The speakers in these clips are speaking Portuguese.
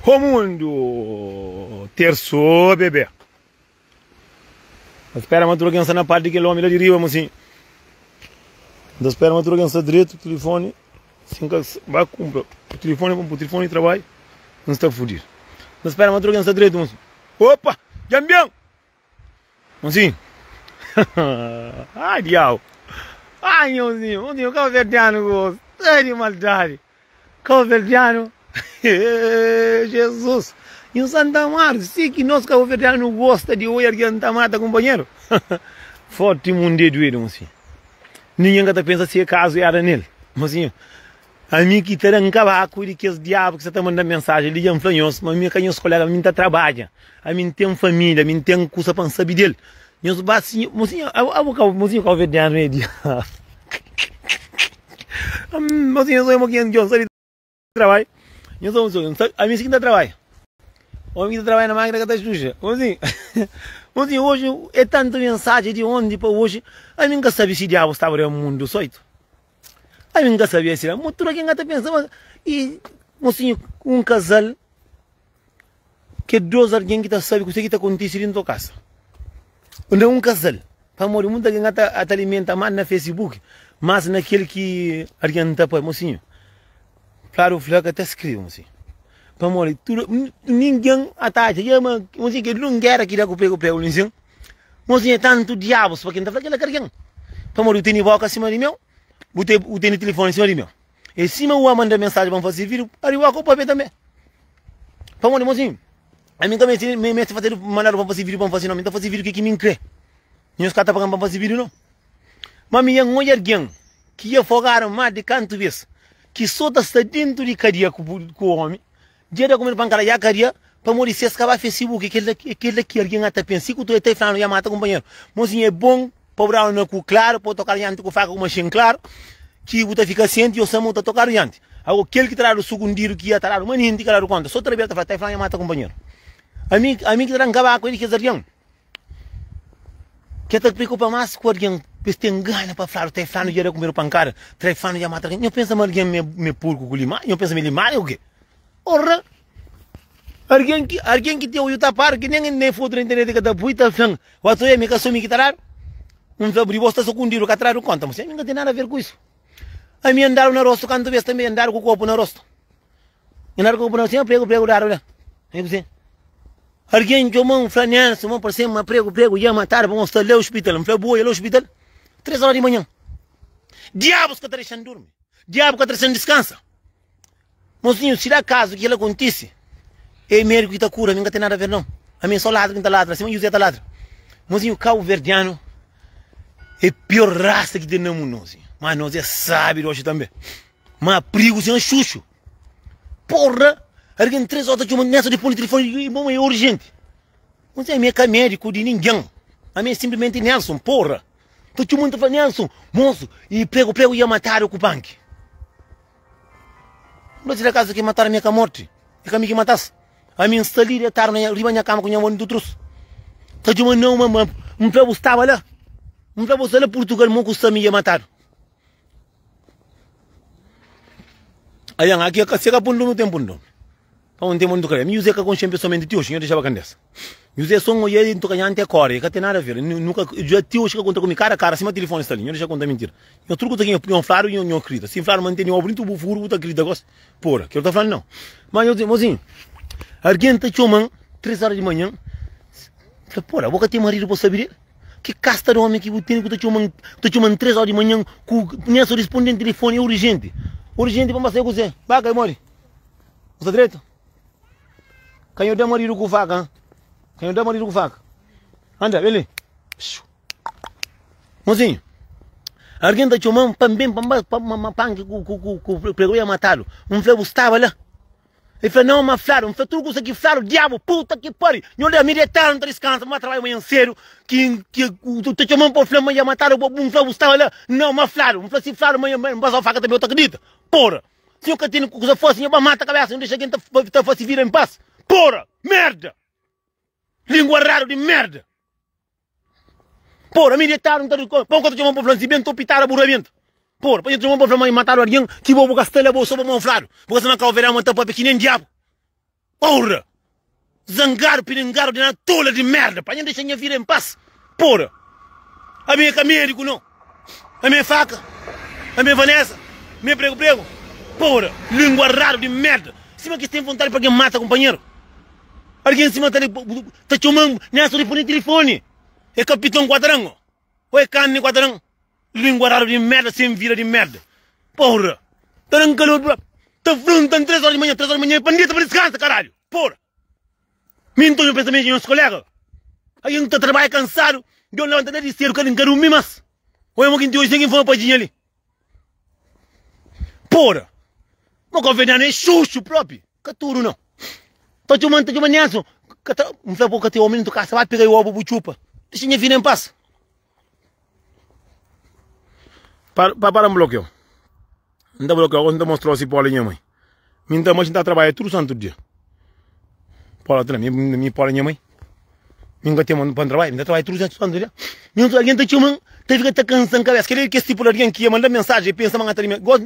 O mundo terçou, bebê. Espera uma turquença na parte daquele homem lá de riba, mocinho. Espera uma turquença direito, o telefone. Vai comprar o telefone de trabalho. Não está a fugir. Espera uma turquença direito, mocinho. Opa! Jambião! Mocinho. Ai, diabo. Ai, mocinho, calverdiano, gosto. Ai, de maldade. Calverdiano. Jesus. E o Santa Marta, sim que nós calverdiano gosta de olhar que Santa Marta, companheiro. Forte mundo de doido, mocinho. Ninguém que pensa se é caso era nele. Mocinho. A mim que tranca vácuo de que os diabos que você está mandando mensagem, ele é influenço, mas a minha canhões colega, a mim tá trabalha. A mim tem família, a mim tem coisa para saber dele. E os bacinhos, mocinho, mocinho calverdiano é diabo. Mocinho, eu sou uma que eu de trabalho. Eu sou a mim sim que trabalha. O homem que trabalha na máquina que está suja. Mocinho, hoje é tanta mensagem de onde para hoje. A mim nunca sabia se diabo estava no mundo soito. A mim nunca sabia se era. Muito alguém está pensando. E, mocinho, um casal que dois alguém que está sabe o que está acontecendo na tua casa. Onde é um casal. Para morrer, muita gente está alimenta mais na Facebook. Mas naquele que alguém está para, mocinho. Claro, o filho até escreve, mocinho. Para morrer, ninguém ataca. Mocinho, que não quer que ele pega o linzinho. Mocinho, é tanto diabos para quem está falando aquela carga. Para morrer, tem boca acima de mim. O tem telefone em cima de mim. E cima o manda mensagem para fazer vídeo. Aí o acompanha ver também. Para morrer, mocinho. A mim também me fazer mandar para fazer vídeo para fazer não. Me fazer vídeo que me crê. Não os caras pagando para fazer vídeo não. Mas me olhar alguém que afogaram mais de canto vez. Que só está dentro de cadeia com o homem. Dia de comer pancada já cadeia. Para morrer se escavar no Facebook. Aquele que alguém até pensa que tu está falando já mata companheiro. Mocinho é bom. Para o no cu claro. Para tocar diante com faca com machine claro. Que você fica ciente e o Samu está tocar diante. Agora aquele que traz o segundiro que ia estar o maninho que claro conta. Só trabalha para falar já mata companheiro. A mim que trancava com ele que é alguém. Que te preocupa mais com alguém. Pois tem gana para falar. Está falando de comer pancada. Está falando de matar alguém. Eu penso que alguém me purco com limão. Eu penso que me limar é o quê? Ora. Alguém que tem o Utapar, que nem foto na internet que está puita, falando, o ato é me caçou-me que está não sabe, você está secundindo, que atrás do conta, mas não tem nada a ver com isso. A mim andaram na rosto, quando vês também andaram com o copo na rosto. Andaram com o copo na rosto, eu prego, dar, olha. É você. Alguém que eu mão franense, mão para cima, prego, ia matar, vamos estar lá no hospital, me falou, boa, lá no hospital, 3 horas de manhã. Diabos que está deixando dormir, diabo que está deixando descansa. Mocinho, se dá caso que ele acontece, é médico que está cura, nunca tem nada a ver não. A mim só ladra, que está ladra, assim, mas José está ladra. Mocinho, Cabo Verdeano é a pior raça que tem no mundo, mocinho. Mas nós é sábio hoje também. Mas perigo, senhor, é xuxo. Porra! Alguém 3 horas de uma nessa de pôr no telefone e é urgente. Você é meio médico de ninguém. A mim é simplesmente Nelson, porra. Tô te muito falando, Nelson, moço, e prego ia matar o banco. Não sei da casa que mataram a minha morte. É que a mim que matasse. A mim instalir e estar na minha cama com a minha mão do troço. Tô te mandando um prego estava lá. Um prego estava lá Portugal, não custa me ia matar. Aí aqui a seca pundo não tem pundo. Não tem muito claro. Me usei com sempre somente tio, senhor deixava candessa. Usei só um olhar em tocante a core, que tem nada a ver. Nunca já tio chega contra comigo cara acima do telefone está ali. Eu deixa contar mentira. Eu truco aqui um flaro e um acredita. Se flaro mantém o bonito bufuro, tu acredita gosta. Porra, que eu tô falando não. Mas eu digo, mozinho, alguém tá chamando 3 horas de manhã. Falei, porra, a boca tem marido para saber. Que casta de homem que tem que tá chamando 3 horas de manhã com nem só respondendo telefone é urgente. Urgente para você cozer. Vai, cai mori. Você direito? Canho de marido com faca, hein? Canho de marido com faca. Anda, vem ali. Mozinho, alguém está chamando também para o prego ia matá-lo. Um flavo estava lá. Ele falou, não, mas flaro, falei, tudo isso aqui, flaro, diabo, puta que pariu. Não deu a minha tarde, não descansa, mas trabalho amanhã cedo. Que tu te chamando para o flavo ia matar, um flavo estava lá. Não, mas flaro, falei, se flaro amanhã, mas a faca também, eu te acredito. Porra, se eu que tenho coisa fosse, eu mata a cabeça, não deixa quem está fosse vir em paz. Porra, merda! Língua rara de merda! Porra, me deitaram, não está bom quando eu chamo para o flano, estou pitar a burramento. Porra, para eu chamar para o flano e matar alguém, que vou gastar a bolsa para o flano. Porque senão calverá uma tampa pequena em diabo. Porra! Zangaro, piringaro de uma tola de merda. Para não deixar minha vida em paz. Porra! A minha médico não. A minha faca. A minha Vanessa. Meu prego. Porra! Língua rara de merda. Cima que tem vontade para quem mata companheiro. Alguém em cima está chamando. Nem a por telefone. É capitão quadrango. Ou é carne quadrango. Língua rara de merda, sem vida de merda. Porra! Tá dando calor, bro. Tá frontando 3 horas de manhã, é pandita para descansa, caralho. Porra! Minto o pensamento de meus colegas. Aí eu estou trabalhando cansado. Eu não levanto de cedo, quero encarar mimas. Ou eu vou quem hoje ninguém foi para dinheiro ali. Porra! Mas o governo é xuxo próprio. Caturo não. Tô chamando nisso. Não foi pouco que o homem do caça vai pegar o ovo pro chupa. Deixa minha vida em paz. Para um bloqueio. Não está bloqueio, não mostrou se pode minha mãe. Minha mãe está trabalhando todo santo dia. Pode também, minha pode minha mãe. Minha tem um trabalho, ainda trabalha tudo santo dia. Minha alguém está chamando, está cansando a cabeça. Quer que esse tipo de alguém que manda mensagem, pensa mangatar,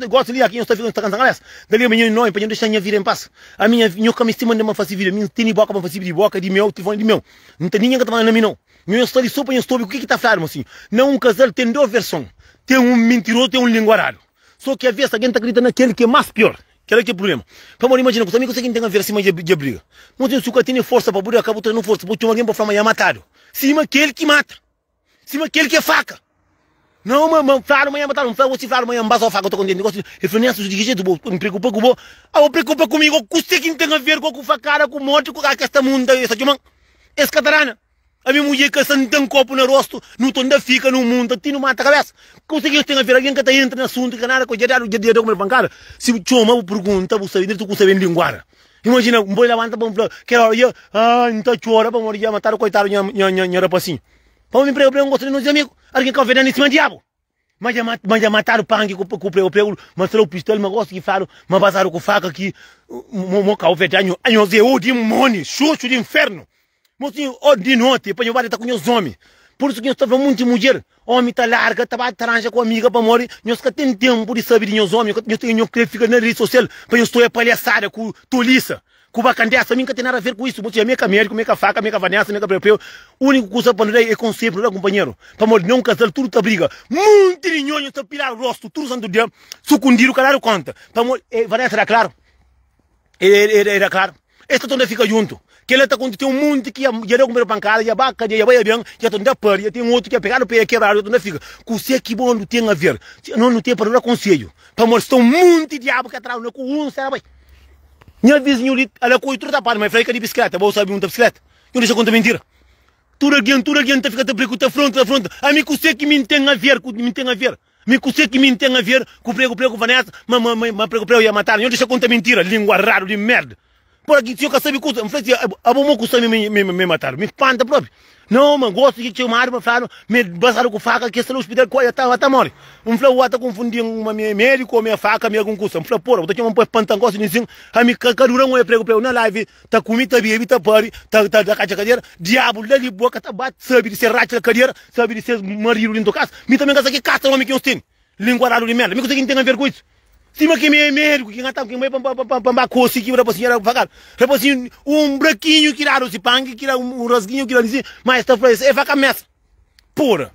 gosta de aqui, eu estou ficando cansando a cabeça. Dali a minha não, para não deixar minha vida em paz. A minha camiseta não me faz vida, minha tem boca para fazer de boca de meu, telefone de meu. Não tem ninguém que está falando a mim não. Minha história só para o que está falando assim. Não um casal tem 2 versões. Tem um mentiroso, tem um linguarário. Só que a vez alguém está acreditando naquele que é mais pior. Que é o problema. Para imagina, você também consegue entender a ver acima de briga. Não tem suco, tem força para brigar, acabou tendo força. Botou alguém para falar, matado. Cima aquele que mata. Cima aquele que é faca. Não, mas falaram amanhã mataram. Não falaram, você falaram amanhã, mas só faca, eu estou contente. Eu falei, nessa de jeito, me preocupa com o eu preocupa comigo, você que tem a ver com a facada, com morte, com esta mundo, essa de mão. Essa catarana. A minha mulher que tem um copo no rosto, não ainda fica no mundo, não mata a cabeça. Conseguiu ter a ver alguém que está entra no assunto, que nada, com o dia como bancada. Se o chama me pergunta, você sabe, tu consegue linguar. Imagina, um boi levanta para um flor, que era olha, então chora para morrer, matar o coitado, nha rapacinho. Para me preocupar, gosto de nos amigos, alguém que vai ver em cima do diabo. Mas já mataram o pangue com o prego, mostrou o pistola, mas gosto de falar, mas passaram com faca aqui, mo cau vetanho, anhoseu de monte, xuxo de inferno. Mocinho, de noite, para eu estar com os homens. Por isso que eu estou falando muito de mulher. Homem está larga, está taranja com amiga para morrer. Nós que tem tempo de saber de os homens. Eu tenho que ficar na rede social para eu estou a palhaçada com toliça, com bacandessa. A mim não tem nada a ver com isso. Mocinho, minha médico, minha faca, minha Vanessa, minha Gabriel. O único que usa para nós é conceito, não é companheiro. Para morrer, não casar, tudo está briga. Muito de nhonho, está pilar o rosto, tudo santo dia. Sucundir o caralho conta. Para morrer, Vanessa era claro. Era claro. Esta toda fica junto. Que ela está com tem um monte que já deu comer pancada, já baca, já vai bem, já está a par, já tem um outro que é pegar o pé, quebrar, outro não fica. Com você que bom não tem a ver. Não tem para dar conselho. Para mostrar um monte de diabo que atrás, não com um, sabe? Minha vizinha ali, ela com outra parte, mas freca de bicicleta, vou saber da bicicleta. Eu deixo conta mentira. Tudo alguém, tá ficando a fronte. A mim com você que me tem a ver, Me cusei que me tem a ver com o prego, Vanessa, mas prego ia matar. Eu deixo conta mentira, língua raro de merda. Por aqui, se eu sabe custa, me fez a bom custa me matar, me espanta próprio. Não, mas gosto de ter uma arma, falaram, me basaram com faca, que esse no hospital, coia, tá morre. Falei, tá confundindo uma minha médico, minha faca, minha algum custa. Falei, porra, eu tô chamando espantando, gosto de dizer, a minha carurão é prego, na live, tá comigo, tá bebê, tá pari, tá cadeira, diabo, dali boca, tá bate, sabe de ser rate da cadeira, sabe de ser marido dentro da casa. Me também casa que caça o homem que eu tenho. Língua raro de merda, me consegue entender a ver com isso. Cima que me médico, que não que vai para coisa que era para senhora pagar. Era assim um braquinho que era o pangue, que era um rasguinho que era assim, mas esta frase é vaca messa. Porra.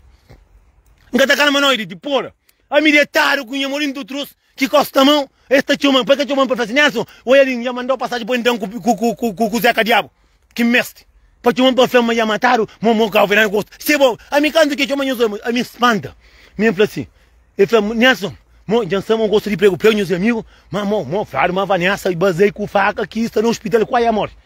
Nunca tá cara manoide de porra. A me detalhe com o morindo trouxe que costa a mão, esta chama, para que chama para fazer Nelson, ou ele já mandou passagem para então com o Zeca Diabo. Que mestre. Para chamar para fazer já mataram, mo calverão gosto. Se bom, a mim canto que chama a mim espanta. Me fala assim. Ele falou, Nelson, já estamos gosto de prego, meus amigos, mas, falaram, uma Vanessa, e basei com faca aqui, está no hospital, qual é a morte?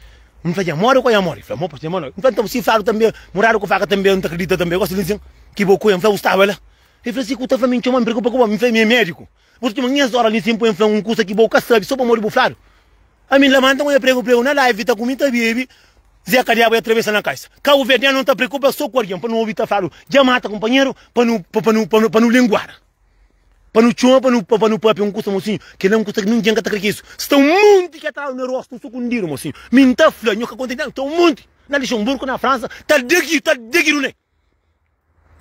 Não fazia amor ou qual é a morte? Falei, pode ser amor. Então, se falaram também, moraram com faca também, não acredita também, gosto de dizer, que boa coisa, eu estava lá. Ele falou assim, que o teu me chama, me preocupa com me falei, meu médico. Você tinha minhas horas ali, sempre, um curso que boca sabe, só para morrer buflado. A mim levantam, eu prego, na live, tá comigo, tá baby. Zé Cariabo atravessa na caixa. Cabo Verde não está preocupado, só com alguém, para não ouvir, tá falando, já mata companheiro, para não linguar. Para não chumar, para não papel, custa, mocinho, que não consegue ninguém que está com isso. Está um monte que está no rosto, não escondido, mocinho. Minta flanho, que acontece, está um monte. Na Luxemburgo, na França, está daqui, né?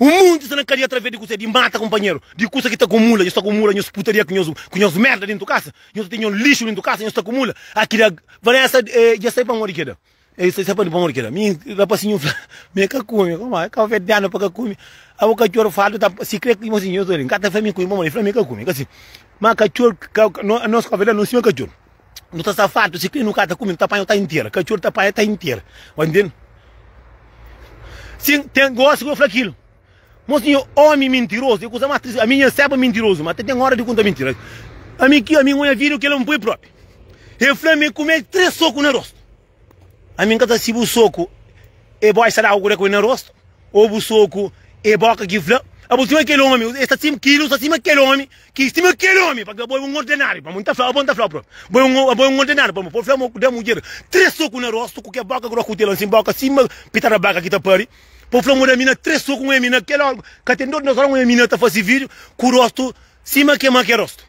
O mundo está na cadeia através de coisa de mata, companheiro. De coisa que está acumula. Isso acumula, nós putaria com nós merda dentro da casa. Nós tem lixo dentro da casa, nós acumula. Aqui, varessa, já sei para morrer, queda. Isso é para morrer, queda. Minha rapazinho, minha cacume, como é? Café de ano para cacume. A boca de ouro falo, se crê que nós temos ali. Cada família com irmão, família cacume. Assim, mas cachorro, nós café não cima cachorro. Não está safado, se crê no cara come, tá apanhando tá inteira. Cachorro tá apanhando tá inteira. Entendeu? Sim, tem gosto de aquilo. Mocinho, homem mentiroso, eu coisa mais triste. A minha é mentiroso, mas tem hora de contar mentira. A minha mulher viu que ele não põe próprio. Eu falei, me comer 3 socos no rosto. A minha casa, se o soco é boa, será algo com o rosto? Ou o soco é boca que flã? A você é aquele homem, está acima quilos, acima aquele homem, que acima aquele homem, porque eu um ordinário, para muita flor, bom flor, boi um ordinário, para por flor, da mulher, 3 socos no rosto, que a boca grossa dele, assim, boca acima, pitar a boca que tá pari. Por flor, uma mina, 3 socos, uma mina, que ela, que tem dois, nós vamos uma mina, tá fazendo vídeo, com o rosto, cima que é rosto.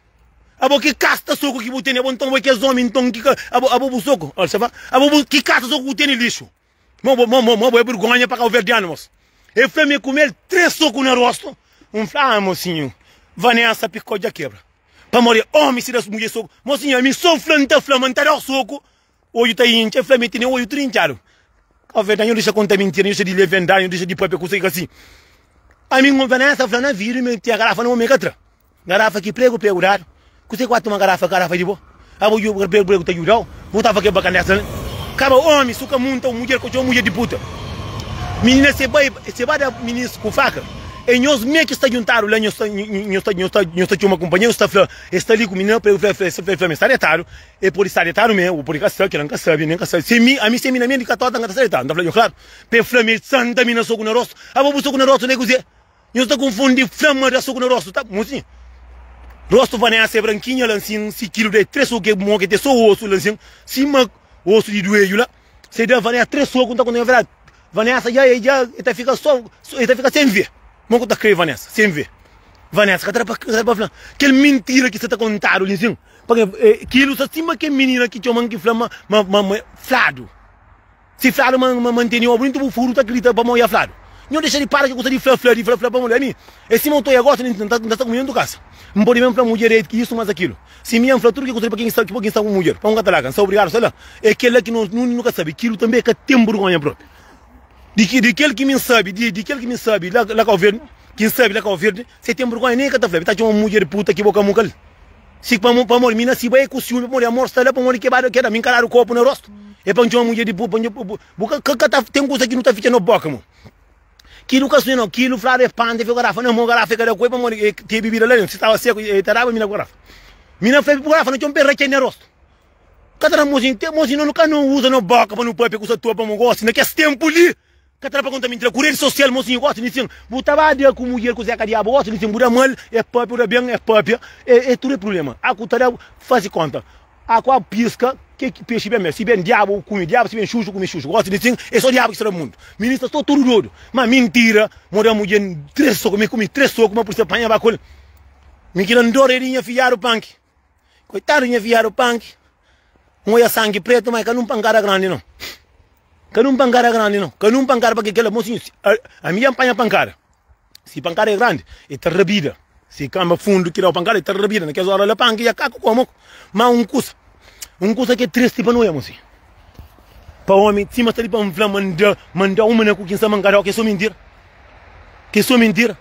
A boca que casta soco que botei, a boca que é homem, então, que a boca soco, olha, você vai, a boca que casta soco que botei no lixo. Boa vergonha para cá o verdiano, moço. Eu falei, me comer 3 socos no rosto. Mocinho, Vanessa picou de quebra. Para morrer, homem, se das mulheres soco. Mocinho, me sou flamante, ao soco. Hoje tá aí, eu falei, tem hoje 30. A verdade, eu deixo contar mentira, eu deixo de levantar, eu deixo de própria coisa assim. A minha Vanessa falando na vida, me tem a garrafa no meio outra. Garrafa que prego, raro. Você quatro uma garrafa de boa. A boa, eu prego, tá ajudando. Botava que bacana nessa, né? Acaba homem, suca muito, mulher, que eu mulher de puta. Menina, se vai dar menina com faca. E nós meio que está juntado lá, nós está uma companhia, está ali com menina, para estar retado, e por estar retado mesmo, ou por casar, que não sabe, nem sabe. Se a mim, se a minha de 14 anos está retado, não falando claro, para flame, santa mina, soco no rosto, a bobo soco no rosto, negociar. Nós está confundindo flama da soco no rosto, tá? Mocinho. Rosto vai nascer branquinho, lá assim, 6 quilos de 3 socos, que morre, que só osso, lá assim, cima, osso de doelho lá, se der, vai nascer 3 socos, não é verdade. Vanessa já fica sem ver. Como está crendo, Vanessa? Sem ver. Vanessa, que para falar. Aquela mentira que você está contando, assim. Porque aquilo acima que menina que chama que flama, flado. Se flado, mantém o bonito, o furo está grita para morrer flado. Não deixa de parar que gosta de flá para mulher. Esse motor agora não está comendo casa. Não pode mesmo para mulher que isso, mas aquilo. Se minha flá tudo que gosta para quem está com mulher. Para um catalaga, só obrigado, sei lá. É aquele que nunca sabe. Aquilo também é que tem vergonha própria. De aquele que me sabe, lá com o verde, quem sabe lá com o verde, você tem vergonha nem que tá falando, tá de uma mulher puta que boca mucal. Se para morrer, mina, se vai com o ciúme, para morrer, amor, está lá para morrer quebrado, que era, me encarar o copo no rosto. É para uma mulher de puta, tem coisa que não tá ficando na boca, mano. Quilo caço não, quilo flare pande, fica garrafa, não, garrafa, que era coisa para morrer, tem bebida lá, se estava seco, tarava, mina garrafa. Mina foi garrafa, não tinha um perra que no rosto. Cada mocinho não usa na boca para não pôr, porque usa tua para não gosta, naquele tempo ali. Catara para contar mentira, com rede social, mocinho, gosta de dizer, botava dia com mulher, com zeca diabo, gosta de dizer, muda mal, é próprio, é bem, é próprio, é tudo é problema. A cultura faz conta. A qual pisca, que peixe bem, se bem diabo, come diabo, se bem xuxo, come xuxo, gosta de dizer, é só diabo que será o mundo. Ministra, estou tudo doido. Mas mentira, muda mulher, 3 socos, me come 3 socos, mas por isso apanha bacol. Me queira doreirinha, fiar o punk. Coitadinha, fiar o punk. Moia sangue preto, mas que não pancada grande, não. Que não pancada grande, não. Que não pancada para que aquela mocinha. A minha apanha pancada. Se pancada é grande, é terrabida. Se cama fundo, que o pancada é terrabida. Naquelas horas, ela panca e a caco como. Mas um cusa que é triste para nós, mocinha. Para o homem, se mas está ali para mandar uma na cuquinha, mancada, que é só mentira. Que é só mentira.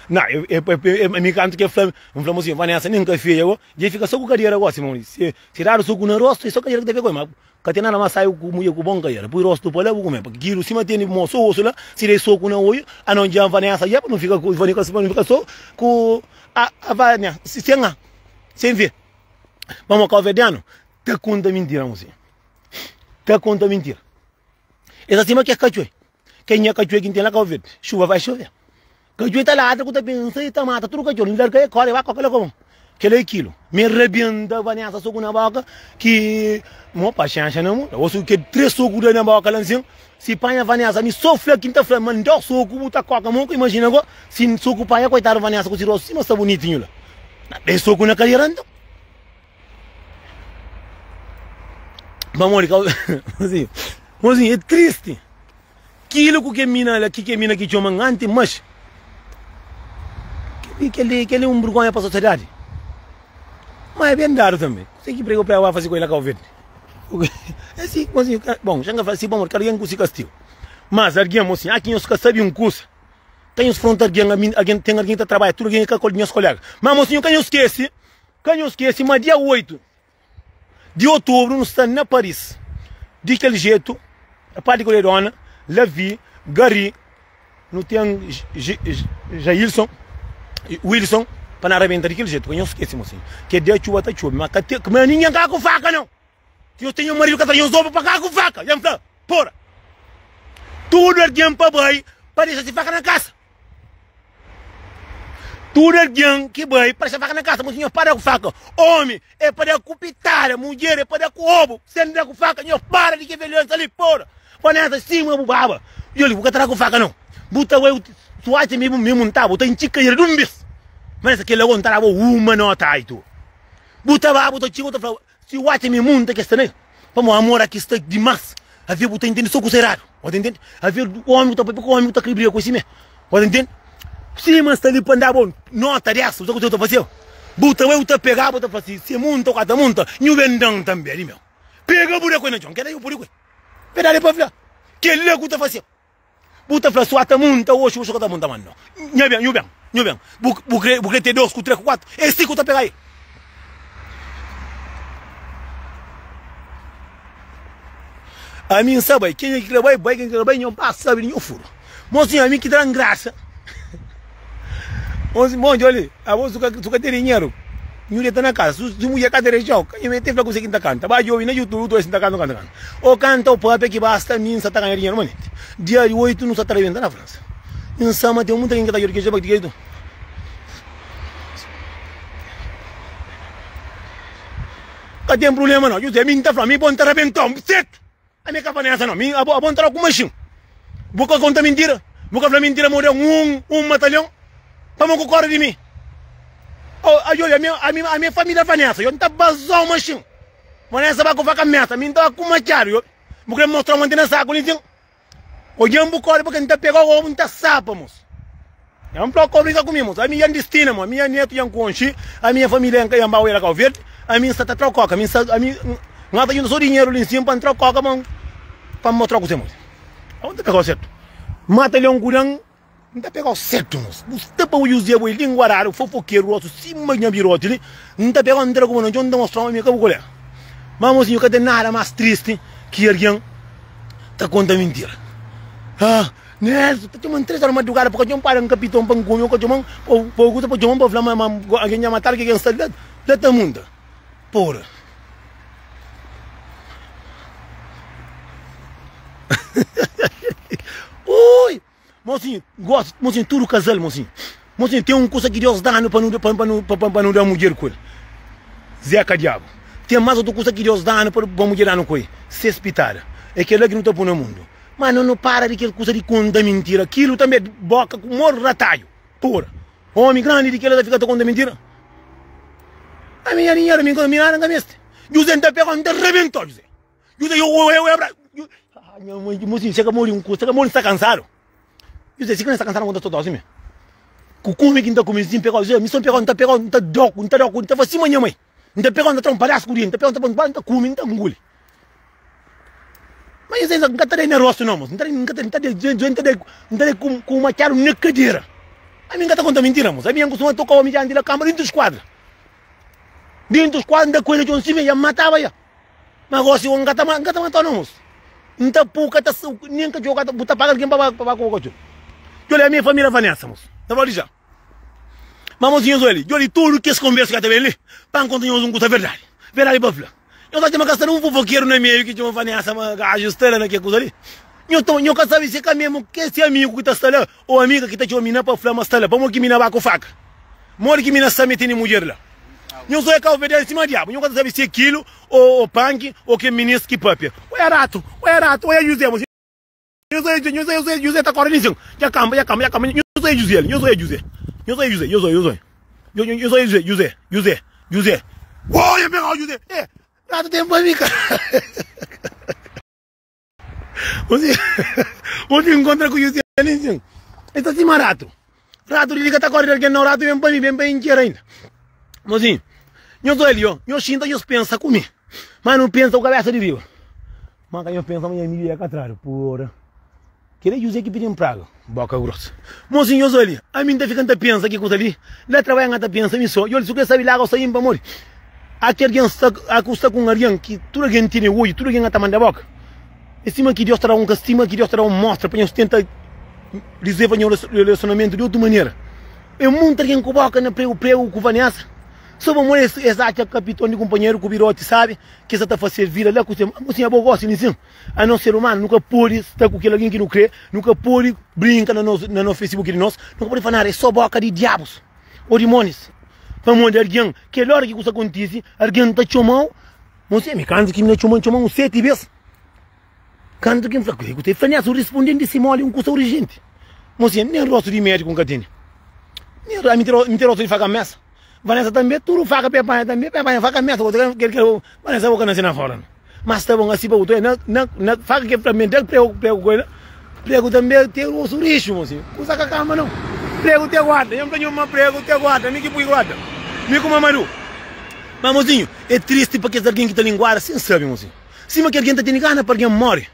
Não, eu me canto que eu falo assim, Vanessa, nem café, eu fica só com cadeira agora, Simão. Se tirar o suco no rosto, é só cadeira que deve comer. Mas catena na massa saiu com mulher com bom cadeira. Põe o rosto para lá, vou comer. Porque aquilo, se mantém moço, osso lá, se der soco na olho, a não já Vanessa, já não fica com Vanessa, não fica só com a Vanessa, sem ver. Vamos cá, o verdiano, tá conta mentira, mocinha. Tá conta mentira. Essa cima que é cachoeira. Quem é cachoeira que tem lá, cá o verde. Chuva vai chover. Cajuí tá lá, tu tá pensando, tá mata, tudo cajuí, não quer corre, vai qualquer como. Que é aquilo. Me rebenta, vai nessa soco na boca, que mo paciência não, eu sou que 3 socos na boca lá assim, se panha Vanessa, me sofre quinta feira, mandou soco, botar coca, mo, imagina agora, se soco panha coitado Vanessa com esse cima está bonitinho lá. Tem soco na cadeira então. Vamos ali, assim, Mozinho, é triste. Aquilo que mina que chama anti, mas que ele é um vergonha para a sociedade. Mas é bem dado também. Você que pregou para fazer coisa com o verde. É assim, mozinho, bom, já não faz assim, bom, porque alguém curso castigo. Mas alguém, mozinho, aqui nós sabemos um curso. Tem os frontais, alguém tem alguém que trabalha, tudo alguém que acolhe meus colegas. Mas, mozinho, quem eu esquece, mas dia 8 de outubro, nós estamos na Paris. De aquele jeito, a parte de Coleirona, Levi, Gary, não tem Jailson, Wilson, para não arrebentar daquele jeito. Quem eu esquece, mozinho, que de chuva tá chuva, mas ninguém cá com faca, não. Eu tenho um marido que tem uns ovos para cá com faca, já me fala, porra. Tudo alguém para vai, para deixar se faca na casa. Tudo alguém que vai para deixar faca na casa, mozinho, para com faca. Homem é para com pitalha, mulher é para com ovo, você não dá com faca, não para de que velhão ali, porra. Para nessa cima, bubaba. E olha, vou trazer com faca, não. Buta, eu, tu acha mesmo montar, botar em chica e rumbis. Mas essa que ele aguentará, uma nota aí, tu. Buta, buta, chico, se o acha me monta que está, né? Para o amor aqui está demais. A ver, buta, entende, só com serado. Pode entender? A ver, o homem está quebrando com esse mesmo. Pode entender? Sim, mas está ali para andar bom. Nota dessa, o que eu estou fazendo. Buta, eu estou pegando, buta, assim, se monta, cada monta, e o vendão também, ali, meu. Pega por aí, não, quer aí, por aí. Pera ali para falar. Que ele é que está fazendo. Buta, fala, sua tá monta, hoje, o que está monta, mano. Não bem. Porque tem 2, 3, 4, é 5 está pegando aí. A mim sabe, quem é que trabalha, quem trabalha, não passa, sabe, nenhum furo. Mocinho, a mim que dá graça. Mocinho, olha, a voz do que tem dinheiro. Não está na casa, se mulher cá tem região, eu me tenho que conseguir cantar. Vai eu ir no YouTube, tu está cantando. O canta o papo que basta, mim está ganhando dinheiro, mano. Dia 8 não está trabalhando na França. Em Sama tem muita gente que está aqui, que já vai direito. Cadê um problema não? Eu sei, mim está falando, mim pode estar arrebentando, certo? A minha capa nessa não, mim apontar com machine. Vou contar mentira. Vou falar mentira, morreu um batalhão. Para não concorrer de mim. A minha família vai nessa. Eu não estou basando o machine. Mas nessa vai com a meta. Eu estou com uma cara. Eu vou mostrar uma antena saco. Hoje eu vou correr porque não está pegando o ovo, não está sapa, moço. Eu não estou brincando comigo, moço. A minha destina, moço. A minha neto é um conchi. A minha família é um baueira com o verde. A minha está trocando. A minha não tem só dinheiro ali em cima para entrar coca, para mostrar com você, moço. Onde pegou certo? Mata ele um gurão. Não está pegando certo, moço. Você para o José, o linguarário, o fofoqueiro, o cima de birote ali. Não está pegando entrar com o não. Não mostrar a minha colega. Mas, moço, não tem nada mais triste que alguém está contando mentira. Ah, Nelson, tu cuma 3 horas madrugada porque eu não paro um capitão para comer, porque eu não para falar, mas alguém matar que está ali, da mundo. Porra. Oi! Mocinho, gosto, mocinho, tudo casal, mocinho. Mocinho, tem coisa que Deus dá para não dar mulher com ele. Zeca Diabo. Tem mais outra coisa que Deus dá para mulher dar com ele. Se hospital. É aquele que não está por no mundo. Mas não para de aquela coisa de conta mentira. Aquilo também é boca com morro ratalho. Porra. Homem grande de que ela fica conta mentira. A minha dinheiro, me nada na mesta. José não está pegando, não rebentou, José. José, mocinho, chega a morrer está cansado. José, se não está cansado, não está todo assim, meu. Cucume que não está comendo, não pegou, José, me estão pegando, não está pegando, não está doco, não está fazendo manhã, mãe. Não está pegando, não está um palhaço com ele, não está pegando, não está comendo, não está engole. Mas isso não está nervoso, não, moço. Não está com uma cara na cadeira. A minha está contando mentira, moço. A minha costuma tocar o mijão da câmara dentro dos quadros. Dentro dos quadros, da coisa de um cima, já matava, já. Mas agora, se eu não está matando, não, moço. Não está pouca, nem que jogar, botar pagar alguém para o cocho. Olha, a minha família vai nessa, moço. Está bom, já. Mas, mocinho, olha, tudo que se conversa que tem ali, para encontrar um coisa verdade. Verdade, para falar. Eu estou te gastando um fofoqueiro no meio que tinha uma vanessa, uma ajustando naquela coisa ali. Eu quero saber se é mesmo que esse amigo que está lá, ou amiga que está te mina para falar, mas está lá, para morrer que mina vai com faca. Morrer que mina se metendo em mulher lá. Eu sou o velho em cima de diabo. Eu quero saber se é aquilo, ou punk, ou que ministro que papia. Ou é rato, ou é José. José está correndo assim. Já calma. Eu sou José. Olha, meu José. Nada tem para mim, cara. Você encontra com isso assim. Está assim, rato. Rato, ele está correndo aqui, não, rato vem para inteiro ainda. Mozinho, eu sou ele, eu sinto e eu penso comigo. Mas não pensa o cabeça de Rio. Mas eu penso amanhã me é contrário, porra. Queria dizer que pedem praga, boca grossa. Mozinho, eu sou ele. A mim está ficando pensa aqui com ali. Lá trabalha a pensa, me só. Eu só quero saber lá, eu saio para morrer. Aqui alguém está com alguém que tudo alguém tem hoje, tudo alguém está mandando a boca. Estima que Deus terá um castigo, que Deus terá uma mostra para nós tentar resolver o relacionamento de outra maneira. É muito alguém com boca na prego com Vanessa. Só vamos ver exato capitão de companheiro com o birote, sabe? Que você está fazendo vida lá com você. Mas assim, é bom gosto, assim. A não ser humano, nunca pode estar com aquele alguém que não crê, nunca pode brincar no Facebook de nós, nunca pode falar, é só boca de diabos ou demônios. Vamos de alguém, que hora que isso acontece, alguém está chamando, não sei, me canto que me chamando 7 vezes. Canto que me fala, eu tenho Vanessa respondendo desse mole, um curso urgente. Mas assim, nem rosto de médico com catene. Nem me rosto de faca messa. Vanessa também, tudo faca pepanha também, pepanha faca messa, Vanessa vou cantar na fora. Mas tá bom, assim, para o teu, na faca que para mim, prego também tem o osso lixo, mocinho. Usa com a calma, não. Prego te guarda, eu não tenho uma prego te guarda, me que põe guarda. Me como amaru. Mas, mocinho, é triste porque é alguém que está linguada, sem saber, mocinho. Se que alguém está tendo gana para alguém morre.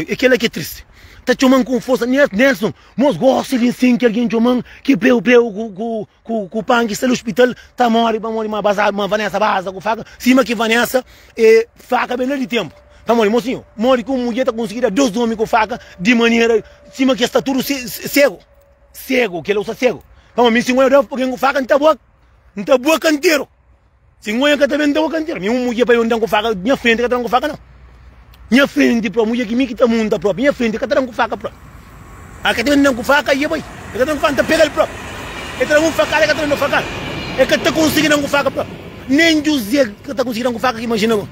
É que é triste. Está chamando com força, Nelson, mas gosta de sim que alguém chamando que preu com o pão que está no hospital, está morre, uma Vanessa base com faca, cima que Vanessa é faca bem de tempo. Tá morre, mocinho, morre com mulher está conseguindo 2 homens com faca de maneira, cima que está tudo cego, que ele usa cego. Vamos, me senhor eu porque com faca não tá boa canteiro. Senhor que também não tá boa canteiro. Minha mulher para eu andar com faca, minha frente que tá com faca não. Minha frente para mulher que me quita muita própria, minha frente que tá com faca própria. A que também não com faca aí, boy. Que tá com faca, pega ele próprio. É que tá com faca, é que tá com faca. É que tá conseguindo com faca própria. Nem José que tá conseguindo com faca, imagina.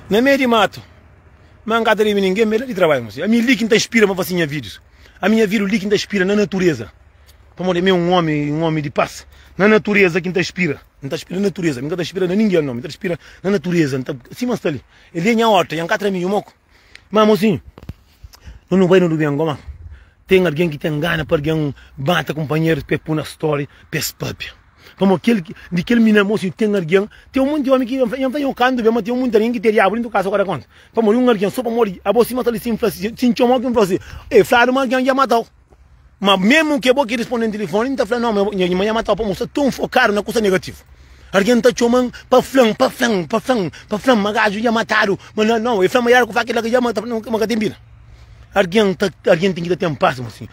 Na meio de mato, mancada de ninguém, melhor de trabalho, moço. A minha líquida inspira para fazer vídeos. A minha vida líquida inspira na natureza. Para morrer um homem de paz. Na natureza que inspira. Não está inspirando na natureza, não está inspirando ninguém, não. Está inspirando na natureza. Sim, mas está ali. Ele é a horta, é um 4 mil, moco. Mas, mocinho, não vai no bem, goma. Tem alguém que tem gana para alguém bata companheiro para pôr na história, para espapia. Como aquele menino, mocinho, tem alguém, tem um monte de homem que não tem o canto, mas tem um monte de alguém que teria abrindo o caso agora conta. Para morrer alguém, só para morrer, a você está ali sem chamar alguém para você. E falaram, mas alguém ia matar. Mas mesmo que é bom que responde no telefone, não está falando, não, mas eu ia matar para mostrar tão focado na coisa negativa. Alguém está chamando para flam, mas gajo ia matar, mas não, é flam, com faca que ia matar, não tem vida. Alguém tem que ter um passo, assim.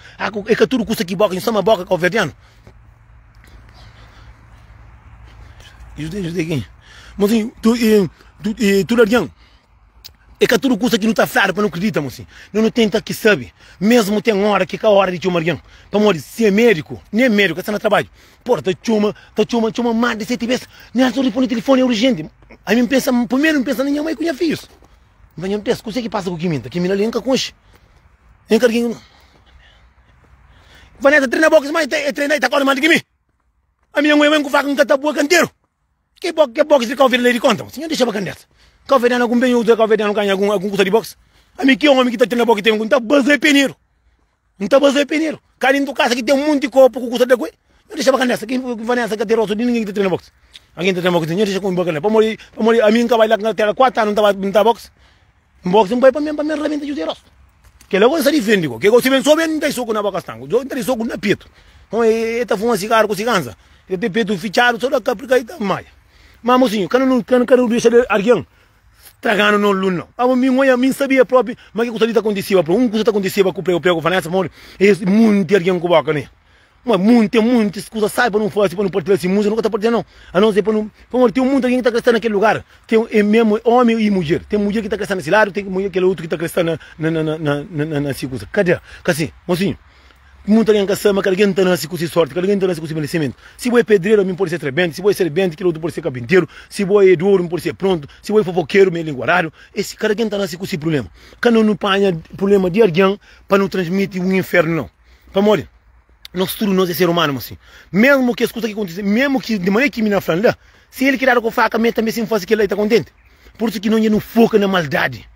É que tudo custa que boca, não uma boca calverdiano. Ajudei quem? Mas assim, tudo alguém. É que tudo custa que não está claro para não acreditar, mocinho. Não tenta que sabe. Mesmo tem hora que é a hora de chamar alguém. Para morrer, se é médico, nem é médico, está no trabalho. Porra, chama mais de 7 vezes. Nem a telefone, telefone é urgente. Aí me pensa, primeiro me pensa, nem a mãe conhece filhos. Mas eu penso, que passa com o Quimenta? Que me lhe enca conche. Enca alguém. Vanessa treina boxe, mas treina e está correndo mais do que mim. A minha mãe vem com faca, nunca está boa canteiro. Que boxe de calveira ele conta, senhor, deixa pra caneta. Calveirano algum bem usa, calveirano ganha algum custo de boxe. A mim que é um homem que está tendo boxe tem um tá bazei peneiro. Não tá bazei peneiro. Carinho do casa que tem um monte de copo com custo de coisa. Eu deixa pra caneta, quem vai nessa caderoso de ninguém que tá tendo boxe. Alguém tá tendo boxe, senhor, deixa com boxe, para morrer, a mim que vai lá na terra 4 anos não tá boxe. Boxe não vai para mim realmente juderoso. Que logo se defende, que se vem só bem não tem soco na boca estango, não tem soco na peito. Então tá fumando cigarro com cigança. Tem peito fichado, só da caprica e tá mais. Mas, mocinho, quando não deixa alguém tragando no luno. A mim sabia próprio, mas que coisa está acontecendo? Coisa está acontecendo com o prego Vanessa, amor, é muito alguém com boca, né? Mas muitas coisas sai para não fazer, para não partilhar esse música, nunca está partilhando, não. A não ser para não. Tem um monte de alguém que está crescendo naquele lugar. Tem mesmo homem e mulher. Tem mulher que está crescendo nesse lado, tem mulher aquele outro que está crescendo na coisa. Cadê? Assim, mocinho. Muita gente que alguém está nessa coisa de sorte, que alguém está nessa coisa de merecimento. Se você é pedreiro, me pode ser trebente. Se você é servente, que outro pode ser carpinteiro. Se você é duro, me pode ser pronto. Se você é fofoqueiro, me linguarário. Esse cara que está nessa coisa de problema. Quando não apanha problema de alguém, para não transmitir um inferno, não. Para morrer. Nós tudo nós é ser humano, assim. Mesmo que as coisas que acontecem, mesmo que de maneira que me na frente, se ele criar com faca, também se fosse que ele está contente. Por isso que não foca na maldade.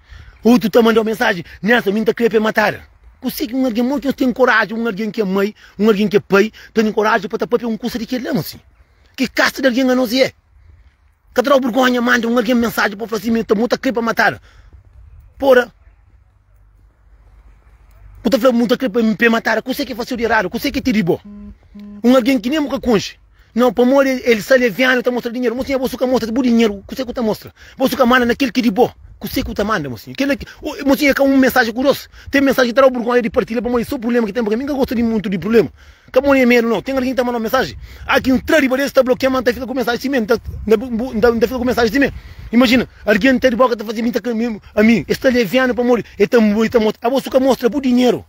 Ou tu tá mandando mensagem, nessa, mim tá querendo matar. Você que alguém muito tem coragem, alguém que é mãe, alguém que é pai, tem coragem para tapar um curso de que ele assim. Que casta de alguém a não se é. Cada hora vergonha manda alguém mensagem para falar assim, tá muito querendo matar. Porra. Puta falando muito querendo para matar, você que faz o de errado, você que te ribou. Alguém que nem nunca conche. Não, para morrer, ele está leviano, está mostrando dinheiro. Mocinha, você que mostra, dinheiro, você que está mostra. Você que manda naquele que ribou. Você que está manda, mocinha. Mocinha, que é uma mensagem curiosa. Tem mensagem que traz o vergonha de partilha para morrer. Só o problema que tem, porque ninguém gosta de muito de problema. Que morrer medo, não. Tem alguém que está mandando mensagem. Aqui um trânsito está bloqueando, está ficando com mensagem assim mesmo. Está ficando com mensagem assim mesmo. Imagina, alguém está de boca, está fazendo a mim. Está leviano para morrer. Ele está morto. A você que mostra por dinheiro.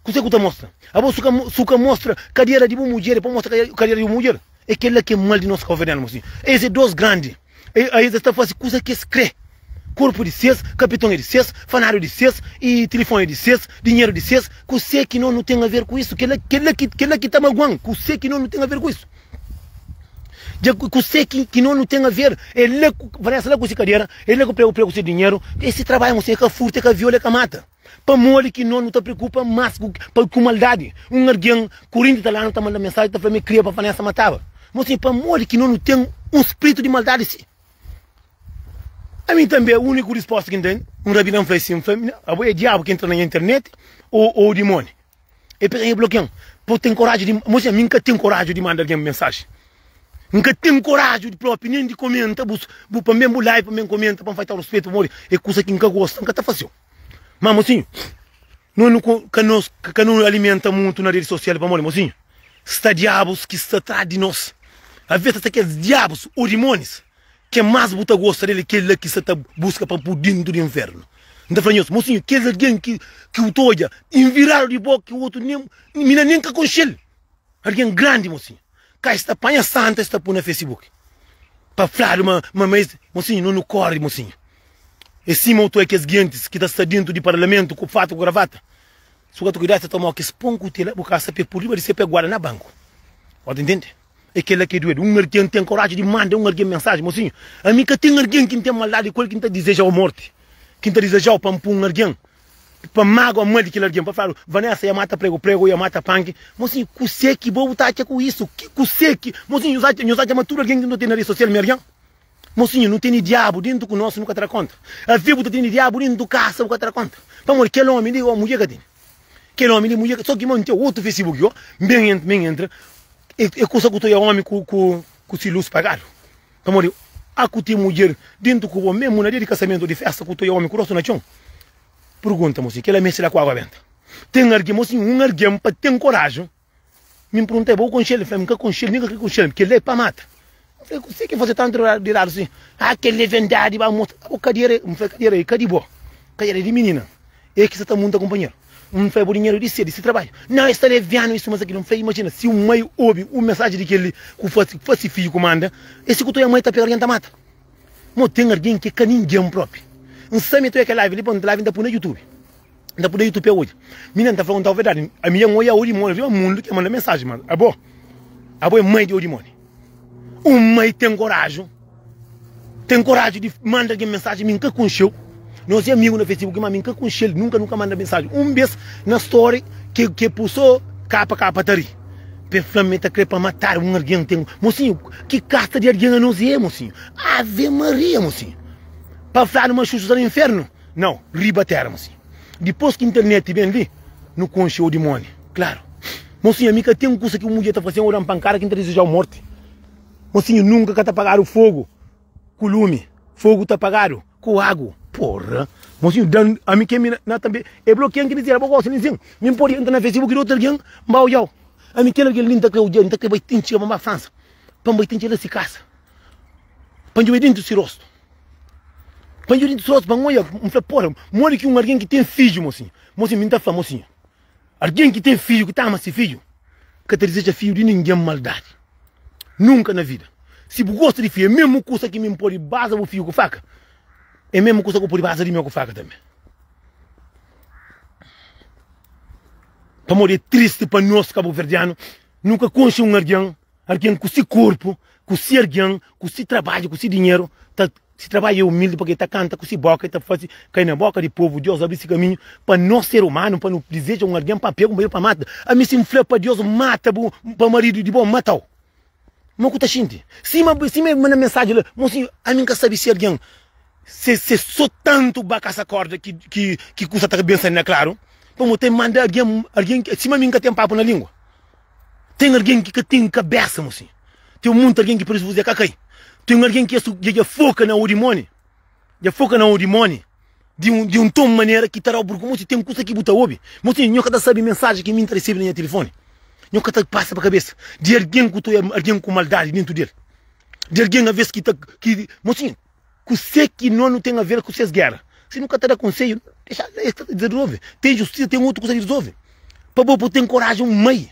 Você que está mostra. A você que mostra cadeira de uma mulher, para mostrar cadeira de uma mulher. É aquele que é mal de nosso governo, mocinho. Esses dois grandes. Aí está fazendo coisa que se crê. Corpo de 6, capitão de 6, fanário de 6, e telefone de 6, dinheiro de 6, que você que não tem a ver com isso, que ele que está magoando, que você que não tem a ver com isso. Que você que não tem a ver, ele vai lá com essa cadeira, ele que prega esse dinheiro, esse trabalho, você que furta, que viola, que mata. Para morrer que não te preocupa mais com maldade. Alguém, correndo está lá, não está mandando mensagem, está falando, me cria para fazer essa matava. Mas assim, para morrer que não tem espírito de maldade, sim. A mim também, a única resposta que tem, rabinão falou assim, é diabo que entra na internet ou o demônio. E peguei bloqueando. Pô, tem coragem de... Moça, nunca tenho coragem de mandar alguém mensagem. Nunca tenho coragem de pôr opinião, de comentar, para mim live, para mim comentar, para fazer respeito, morrer. É coisa que nunca gosto, nunca está fácil. Mas, mocinho, não alimenta muito na rede social para morrer, mocinho. Está diabos que está atrás de nós. Às vezes, está aqueles diabos ou demônios. Que mais você gosta dele que ele que você busca para por dentro do inferno. Então, falando isso, mocinho, que é alguém que o toia, envirar de boca, que o outro nem que aconselha. Alguém grande, mocinho. Cá está apanha santa, está por no Facebook. Para falar, mas, mocinho, não corre, mocinho. E cima o toia que as gentes que está dentro do parlamento, com fato, com gravata. Se o gato cuidar, você toma o que espão com o tela, porque você por livre, você pega guarda na banco. Pode entender? É aquele que doer. Alguém tem coragem de mandar alguém mensagem, mocinho. A mim que tem alguém que tem maldade, qual que deseja a morte. Que deseja para um alguém. Para mago a mãe daquele alguém. Para falar, Vanessa ia mata prego, ia mata punk. Mocinho, você que vou estar aqui com isso. Que você que. Mocinho, nós já matura alguém que não tem na rede social, meu mocinho, não tem diabo dentro do nosso, nunca terá conta. A vida tem diabo dentro do caça, nunca terá conta. Para morrer, aquele homem, a mulher que tem. Aquele homem, mulher, só que mantém outro Facebook, ó. Bem entra. É coisa que eu homem com se luz pagado. Para morrer, a que tem mulher dentro do mesmo na dia de casamento de festa que eu homem com o rosto na chão. Pergunta, mocinho, que ela mexe lá com a água benta. Tem alguém, mocinho, alguém para ter coragem. Me perguntei, vou conselho, falei, nunca conselho, porque ele é para matar. Eu falei, você que fazer tanto de lado assim, aquele é verdade, vai mostrar. O cadeira aí, cadeira de menina. É que você está muito companheiro. Não foi por dinheiro de ser, desse trabalho. Não, está leviano isso, mas aqui não foi. Imagina, se o mãe ouve uma mensagem daquele que fosse filho que manda, esse que a mãe está pegando a mata. Mas tem alguém que é ninguém próprio. Não sabe que é live, ele põe live ainda por no YouTube. Ainda por no YouTube hoje. Menina está falando a verdade. A minha mãe é o demônio, viu o mundo que manda mensagem, mano. A boa é mãe de demônio. Uma mãe tem coragem de mandar alguém mensagem, nunca concheu. Nós é amigo no Facebook, mas nunca concheu, nunca manda mensagem. Vez na story que puxou capa tari. Perfeitamente quer para matar alguém tem. Mocinho, que casta de alguém não é, mocinho. Ave Maria, mocinho. Para falar uma chucha no inferno? Não, riba terra, mocinho. Depois que a internet vem ali, não concheu o demônio. Claro. Mocinho, a mim que tem um curso que uma mulher está fazendo uma pancada que deseja a morte. Mocinho, nunca está apagado o fogo com lume. Fogo está apagado com água. Porra. Mocinho, a mim que também. É bloqueando que dizer, eu assim. Me pode entrar na Facebook e outro alguém, mau eu. A mim que ele linda que eu digo, que vai ter que ir França. Para vai ter que ir se casa. Para eu ir dentro desse rosto. Para eu ir dentro desse rosto, para eu falei, porra, morre que alguém que tem filho, mocinho. Mocinho, me está falando, mocinho. Alguém que tem filho, que está ama esse filho, que te deseja filho de ninguém maldade. Nunca na vida. Se você gosta de filho, é mesmo coisa que me pode base o filho com faca. É mesmo coisa que pode base de mim com faca também. Para morrer triste para nós, cabo-verdianos, nunca concha alguém com esse corpo, com esse alguém, com esse trabalho, com esse dinheiro, tá Se trabalha é humilde porque está canta com si boca, está fazendo cair na boca de povo, Deus abre esse caminho para nós ser humano, para não desejar alguém para pegar um para matar. A mim se infla para Deus mata para marido de bom matar. Não custa gente. Se me manda mensagem lá, mocinho, a mim que sabe se alguém se só tanto baca essa corda que custa estar bem saindo, claro. Como tem manda alguém se mim que tem papo na língua. Tem alguém que tem cabeça, mocinho. Tem muito alguém que precisa fazer cacai. Tem alguém que já foca na urimone. Já foca na urimone. De um tom maneira que terá o burgo. Tem coisa que botar ouve. Mocinho, não cada sabe mensagem que me recebe no telefone. Não cada passa para a cabeça. De alguém que tu é alguém com maldade dentro dele. De alguém a vez que mocinho, você que não tem a ver com essas guerras. Se nunca te dá conselho, deixa resolve. Tem justiça, tem outro coisa que resolve. Para você ter coragem, um mãe.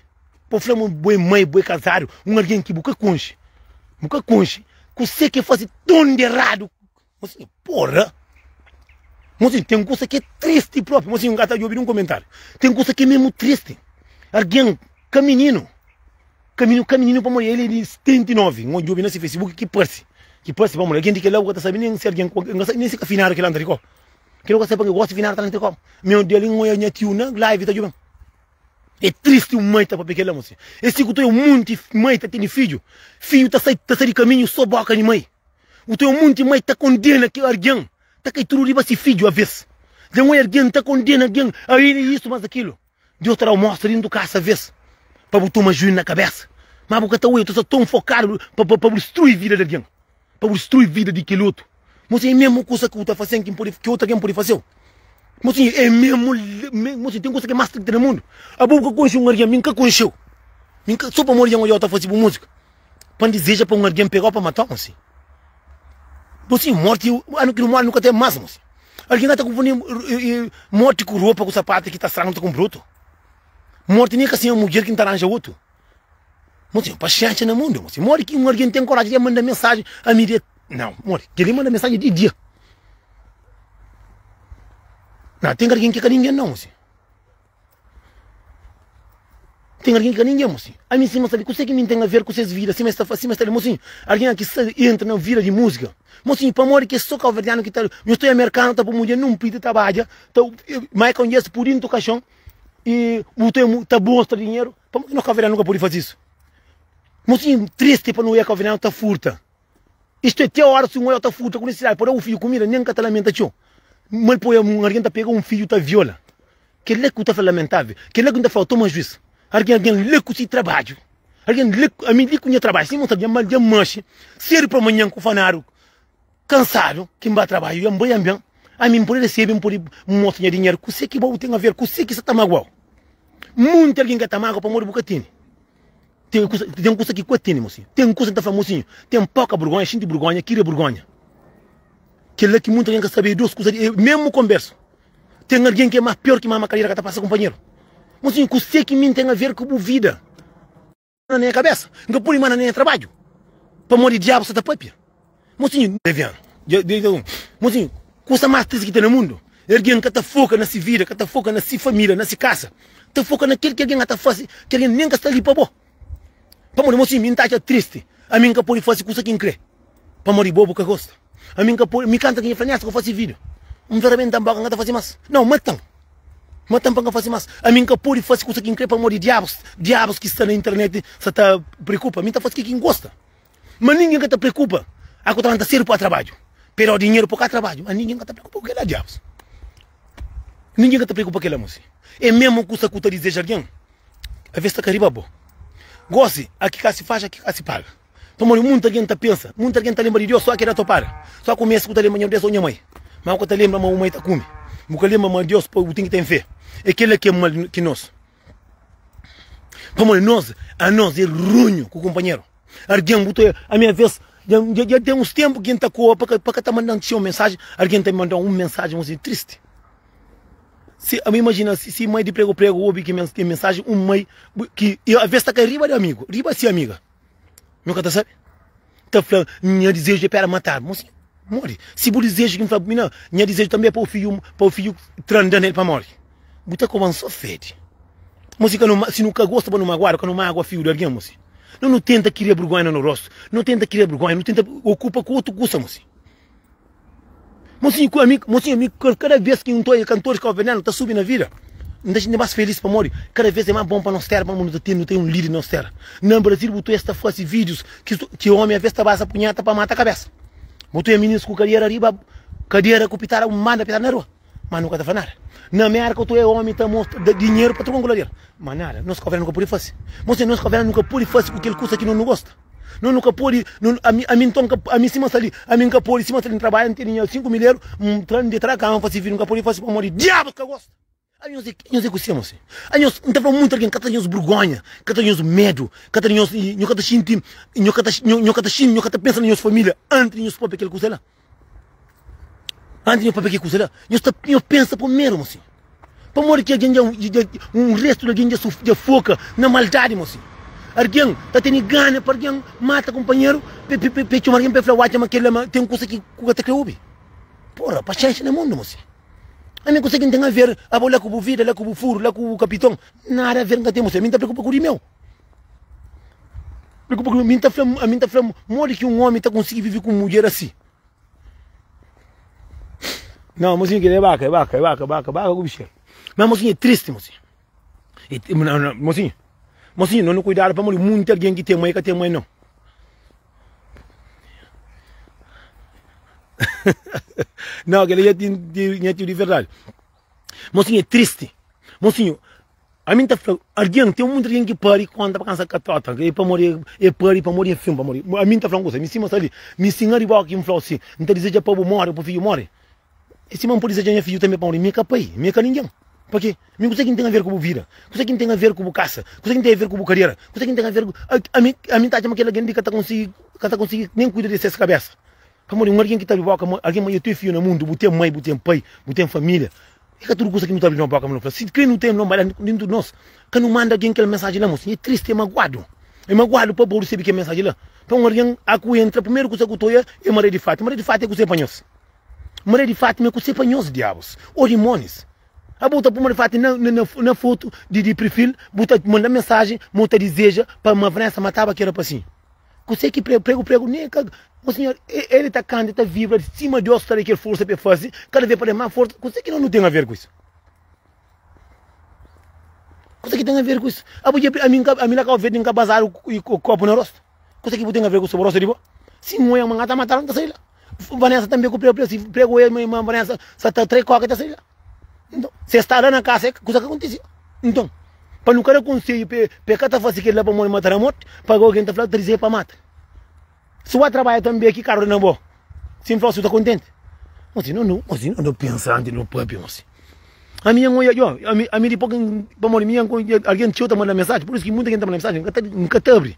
Para falar um bom mãe, bom casado, um alguém que nunca conche. Nunca conche. Você que faz tão de errado. Mocinho, porra. Mocinho, tem coisa que é triste próprio. Mocinho, eu ouvi um comentário. Tem coisa que é mesmo triste. Alguém, caminhino para morrer, ele é de 79. Eu ouvi nesse Facebook que parece. Que parece para morrer. Alguém diz que lá o que está sabendo, nem se alguém, nem se afinar aquele anterior. Que não sabe que gosta de afinar aquele anterior. Meu Deus, ele não é tio, na live, tá jogando. É triste um mãe tá para pegar lá, mocinho. Esse que tu é um monte de mãe tá tendo filho. Filho tá saindo de caminho só boca de mãe. O teu monte de mãe tá condena que alguém. Tá que tudo riba se filho a vez. Não é alguém tá condena alguém. Aí isso, mas aquilo. Deus terá o mostra dentro do caça a vez. Para botar uma juína na cabeça. Mas porque tá eu tô tão focado para destruir a vida de alguém. Para destruir a vida de aquele outro. Mocinho, é mesmo coisa que tu tá fazendo que outro alguém pode fazer. Mocinho, é mesmo, mocinho, tem coisa que é mais triste no mundo. A boca que conheceu um alguém, nunca conheceu. Só para morrer, eu estou fazendo música. Para deseja para um alguém pegar para matar, mocinho. Mocinho, morte, ano que não morre nunca tem mais, mocinho. Alguém está confundindo morte com roupa, com sapato, que está estragando com bruto. Morte nem que assim é uma mulher que não arranja outro. Mocinho, paciência no mundo, mocinho. Morre que um alguém tem coragem de mandar mensagem a mim. Não, morre, que ele manda mensagem de dia. Não, tem alguém que quer ninguém não, mocinho. Tem alguém que quer ninguém, mocinho. A mim sim, sabe, você que me tem a ver com essas vidas, se me está mocinho. Alguém aqui entra na vida de música. Mocinho, para morrer que é só calverdiano que está. Eu estou americano, tá para mulher, não pide trabalho. Mas conhece por dentro do caixão. E o teu tá bom, está dinheiro. Para morrer, não calverdiano nunca pode fazer isso. Mocinho, triste para não ir calverdiano, está furta. Isto é até a hora se um está furta com necessidade. Por aí o filho comida, nem que lamentação. Mas põe alguém tá pega um filho tá viola. Que leco tá lamentável. Que leco tá faltou toma juízo. Alguém leco se trabalho. Alguém leco a mim leco não trabalho. Se não tá mal de manche. Ser para amanhã com fanaro. Cansado, que vai trabalho, eu vou bem. A mim por receber por mostrar dinheiro. Que sei que bom tem a ver, que sei que está magoado. Muito alguém que tá magoado para morrer bocatini. Tem coisa que coatini, mocinho. Tem coisa que tá famosinho. Tem pouca vergonha, gente de vergonha, queria vergonha. Que é que muita gente quer saber duas coisas, mesmo converso. Tem alguém que é mais pior que uma carreira que está passando, companheiro. Mocinho, que sei que me tem a ver com a vida. Na minha cabeça. Não põe mais na minha trabalho. Para morrer diabo, você tá própria. Mocinho, deviano. Mocinho, coisa mais triste que tem no mundo. Alguém que está foca nessa vida, que está foca nessa família, nessa casa. Está foca naquele que alguém está fazendo, que alguém nem está ali para bom. Para morrer, mocinho, me está triste. A mim que pode fazer coisa que crê. Para morrer bobo que gosta. A mim que me canta que eu faço, que eu faço vídeo. Veramente também não está fazendo mais. Não, matam. Matam para fazer mais. A mim que pode fazer coisa que crê para morrer diabos. Diabos que estão na internet, se está preocupa. A mim está fazendo quem gosta. Mas ninguém que está preocupa. A coisa está ser para o trabalho. Pero o dinheiro para o trabalho. Mas ninguém que está preocupa com aquele diabos. Ninguém que está preocupa com aquele mocinho. É mesmo coisa que tu deseja alguém. A vez está cariba boa. Goste, aqui cá se faz, aqui cá se paga. Então, muita gente pensa, muita gente lembra de Deus, só que era topar. Só começa com o lembra de Deus, minha mãe. Mas quando lembra, a mãe está come. Porque lembra de Deus, o tem que ter fé. É aquele que é mal que nós. Como nós, a nós é ruim com o companheiro. Alguém botou, a minha vez, já tem uns tempos que está com, para que está mandando uma mensagem, alguém está mandando uma mensagem assim, triste. Se, a mim imagina, se mãe de prego, ouve que mensagem, mãe, que a vez está com riba de amigo, riba se amiga. Nunca tá sabe? Tá falando, minha desejo é para matar. Moço, morre. Se o desejo que me fala, não, minha desejo também é para o filho trandando ele para morrer. Buta como só fede. Moço, se nunca gosta, não magoar, que não magoa filho de alguém, moço. Não tenta criar vergonha no rosto. Não tenta criar vergonha, não tenta ocupa com outro custa, moço. Mocinho, cada vez que um cantor que veneno está subindo na vida, não deixa mais feliz para morrer. Cada vez é mais bom para nós ter, para não ter um líder nós ter. No Brasil, botou esta fase vídeos que o homem a vez está apunhada para matar a cabeça. Botou a menina com cadeira arriba, cadeira com pitar, manda pitar na rua. Mas nunca está falando nada. Na minha área que tu é homem, está mostrando dinheiro para trocar um goladeiro. Mas nada, nós governo nunca pode fazer. Mocinho, nós governo nunca pode fazer porque ele custa que não gosta. Não nunca pode, a mim cima ali, a mim nunca pode, cima ali trabalha, não tem 5 mil euros, treino de trabalho, fazer vídeo, nunca pode fazer para morrer. Diabo que gosta. A nós é que assim. A nós não tem muito alguém que tem vergonha, que tem medo, que tem nós pensa na nossa família antes de nós para aquele coisa lá. Antes de nós para aquele coisa lá, nós pensa primeiro, assim. Para morrer que alguém resto de alguém já foca na maldade, assim. Alguém está tendo gana para alguém mata companheiro, chamar alguém para falar, mas tem coisa que está crendo. Porra, paciência no mundo, assim. A minha coisa que tem a ver, a bola com o vida, lá com o furo, lá com o capitão, nada a ver com o que temos. A mim está preocupado com o meu. A mim está falando, morre que um homem está conseguindo viver com uma mulher assim. Não, mocinho, que é vaca, com bicho. Mas mocinho é triste, mocinho. Mocinho, não cuidar para morrer muito alguém que tem mãe, não. Não, aquele já tinha de verdade. Mocinho, é triste. Mocinho, a mim está falando, alguém tem muito alguém que pare quando para cansar catota, que é para morrer, para morrer em filme, para morrer. A mim está falando coisa, me cima ali, me senhor e boca que me falou assim, não está dizendo para o morre, para o filho morre. Esse não pode dizer que filho também para morrer, me capei, me ninguém. Porque me coisa que tem a ver com a vida, coisa que tem a ver com a caça, coisa que tem a ver com a carreira, coisa que tem a ver com a mim está chamando aquela gente que está conseguindo nem cuidar dessas cabeças. Para morrer, alguém que está de boca, alguém que tem filho no mundo, tem mãe, tem pai, tem família. É que tudo coisa que não está de boca, não faz. Se quem não tem, não vai dentro de nós. Que não manda alguém aquela mensagem lá, moço, é triste, é magoado. É magoado para receber aquela mensagem lá. Então alguém que entra, primeiro que você estou é Maria de Fátima. Maria de Fátima é que você apanhou. Maria de Fátima é que você apanhou, diabos. Ou demônios. A bota para Maria de Fátima na foto de perfil, manda mensagem, monta deseja para uma Vanessa matava que era para assim. Você que prego, nem o senhor, ele está cantando, está vivo, de cima de osso, está aquele força para fazer, cada vez para mais força, você que não tem a ver com isso. Você que tem a ver com isso. A mim não ver nem bazar o copo na rosto. Você que tem a ver com o seu rosto de boa. Se não é uma gata matar, não está saindo lá. Vanessa também com prego, se prego ele, minha Vanessa, só está 3 cocas, está saindo lá. Então, se está lá na casa, é coisa que aconteceu. Então, para não querer conseguir, para cada fase que ele leva para matar a morte, para alguém está falando, dizer para matar. Se vai trabalhar também aqui, cara, não vou. Se você está contente. Mas não pensando no próprio, assim. A minha mãe, a minha depois, para morrer, alguém te outra manda mensagem, por isso que muita gente manda mensagem, nunca te abre.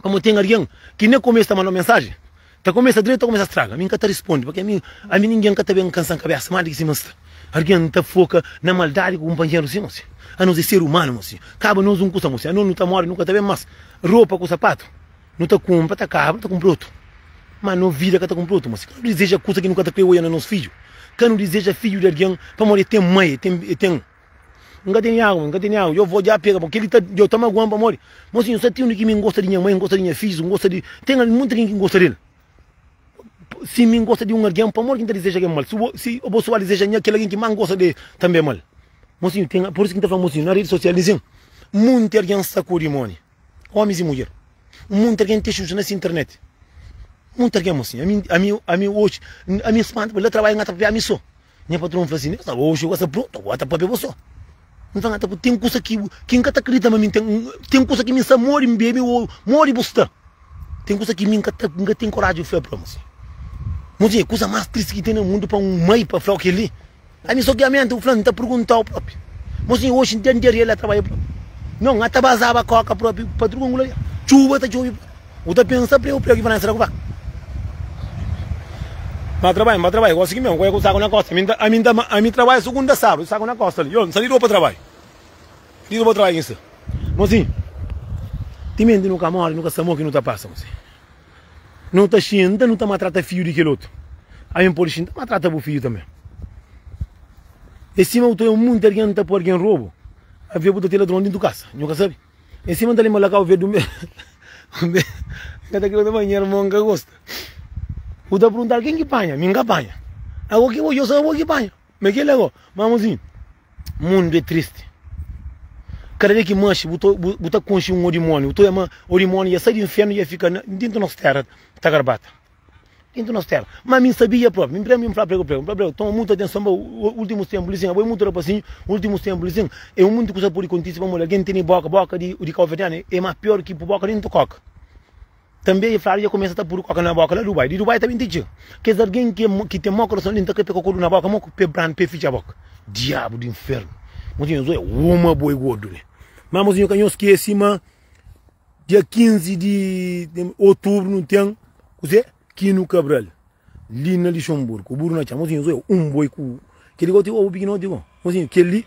Como tem alguém que nem começa a mandar mensagem, tá começa direito, começa a estragar, a mim nunca te responde, porque a mim ninguém está bem cansando a cabeça, mais do que se mostra. Alguém está foca na maldade com o companheiro, assim, assim. A nós é ser humano, assim. Cabe nós um custa, assim. A nós não está morre, nunca está bem mais. Roupa com sapato. Não está compra, está cabo, está com outro. Mas não vida que está com outro, mas não deseja coisa que nunca está criando no nosso filho. Que não deseja filho de alguém para morrer, tem mãe, tem. Nunca tem água. Eu vou já pegar, porque ele está, eu tomo água para morrer. Mas assim, só tem um que me gosta de minha mãe, gosta de minha filha, gosta de. Tem muita gente que gosta dele. Se me gosta de um alguém para morrer, quem deseja que é mal. Se o pessoal deseja aquele alguém que mais gosta de também é mal. Mas assim, por isso que está falando assim, na rede social, dizem, muita gente está com demônio. Homens e mulheres. Muita gente tem nessa internet. Muita gente, assim. A mim hoje, a minha semana, eu trabalho na trabalho, a mim só. Minha patrona falou assim, hoje eu gosto pronto, eu gosto para beber só. Então, tem coisa que, quem nunca acredita, mas tem coisa que me sa morre, me bebe, ou morre, bosta. Tem coisa que nunca tem coragem de fazer para você. Mas é a coisa mais triste que tem no mundo para um mãe, para falar aquele. A mim só que a minha o fulano está perguntando ao próprio. Mas hoje tem dia ele trabalha próprio. Não, até basava a coca próprio, para tudo mundo. Chuva, está chuva. O está pensando para eu que vai nascer com mas trabalho, igual assim mesmo, eu saco na costa. A mim trabalho segunda sábado, eu saco na costa ali. Eu não saí para trabalho. Saí para trabalho isso. Mas assim, tem mente nunca morre, nunca se morre, que não está passando. Não está xinda, não está maltrata filho de aquele outro. Aí um polícia maltrata o filho também. Em cima eu tenho muito alguém está por alguém roubo. A ver botar ladrão dentro da casa, nunca sabe. Em cima dali malacar o ver do meu. Cada que eu da banheiro monga gosta. O da perguntar quem que apanha, minha apanha. Agora que eu sou aqui banho. Mas que legal. Mas assim, mundo é triste. Cada vez que mancha, botar conche um orimônio. O orimônio ia sair do inferno e ia ficar dentro da nossa terra, tá garbata. Dentro da nossa terra. Mas mim sabia próprio. Me fala prego. Toma muita atenção para o último tempo, assim. Eu muito rapazinho, último tempo, assim. É muito coisa por acontecer para mulher. Alguém tem boca de calveriano. É mais pior que por boca dentro do coca. Também a Flávia começa a estar por coca na boca lá do Dubai. De Dubai também tem tio. Quer dizer, alguém que tem mau coração dentro, que pega coco na boca, moco, pe brand, pe ficha a boca. Diabo do inferno. Mozinho, é uma boi gordo, né? Mas, mozinho, que eu esqueci, mas dia 15 de outubro, não tem, você, Quino Cabral, ali na Luxemburgo, o burro na chama, mozinho, é um boi com, que ele gosta de pequeno, não digo, mozinho, que ele,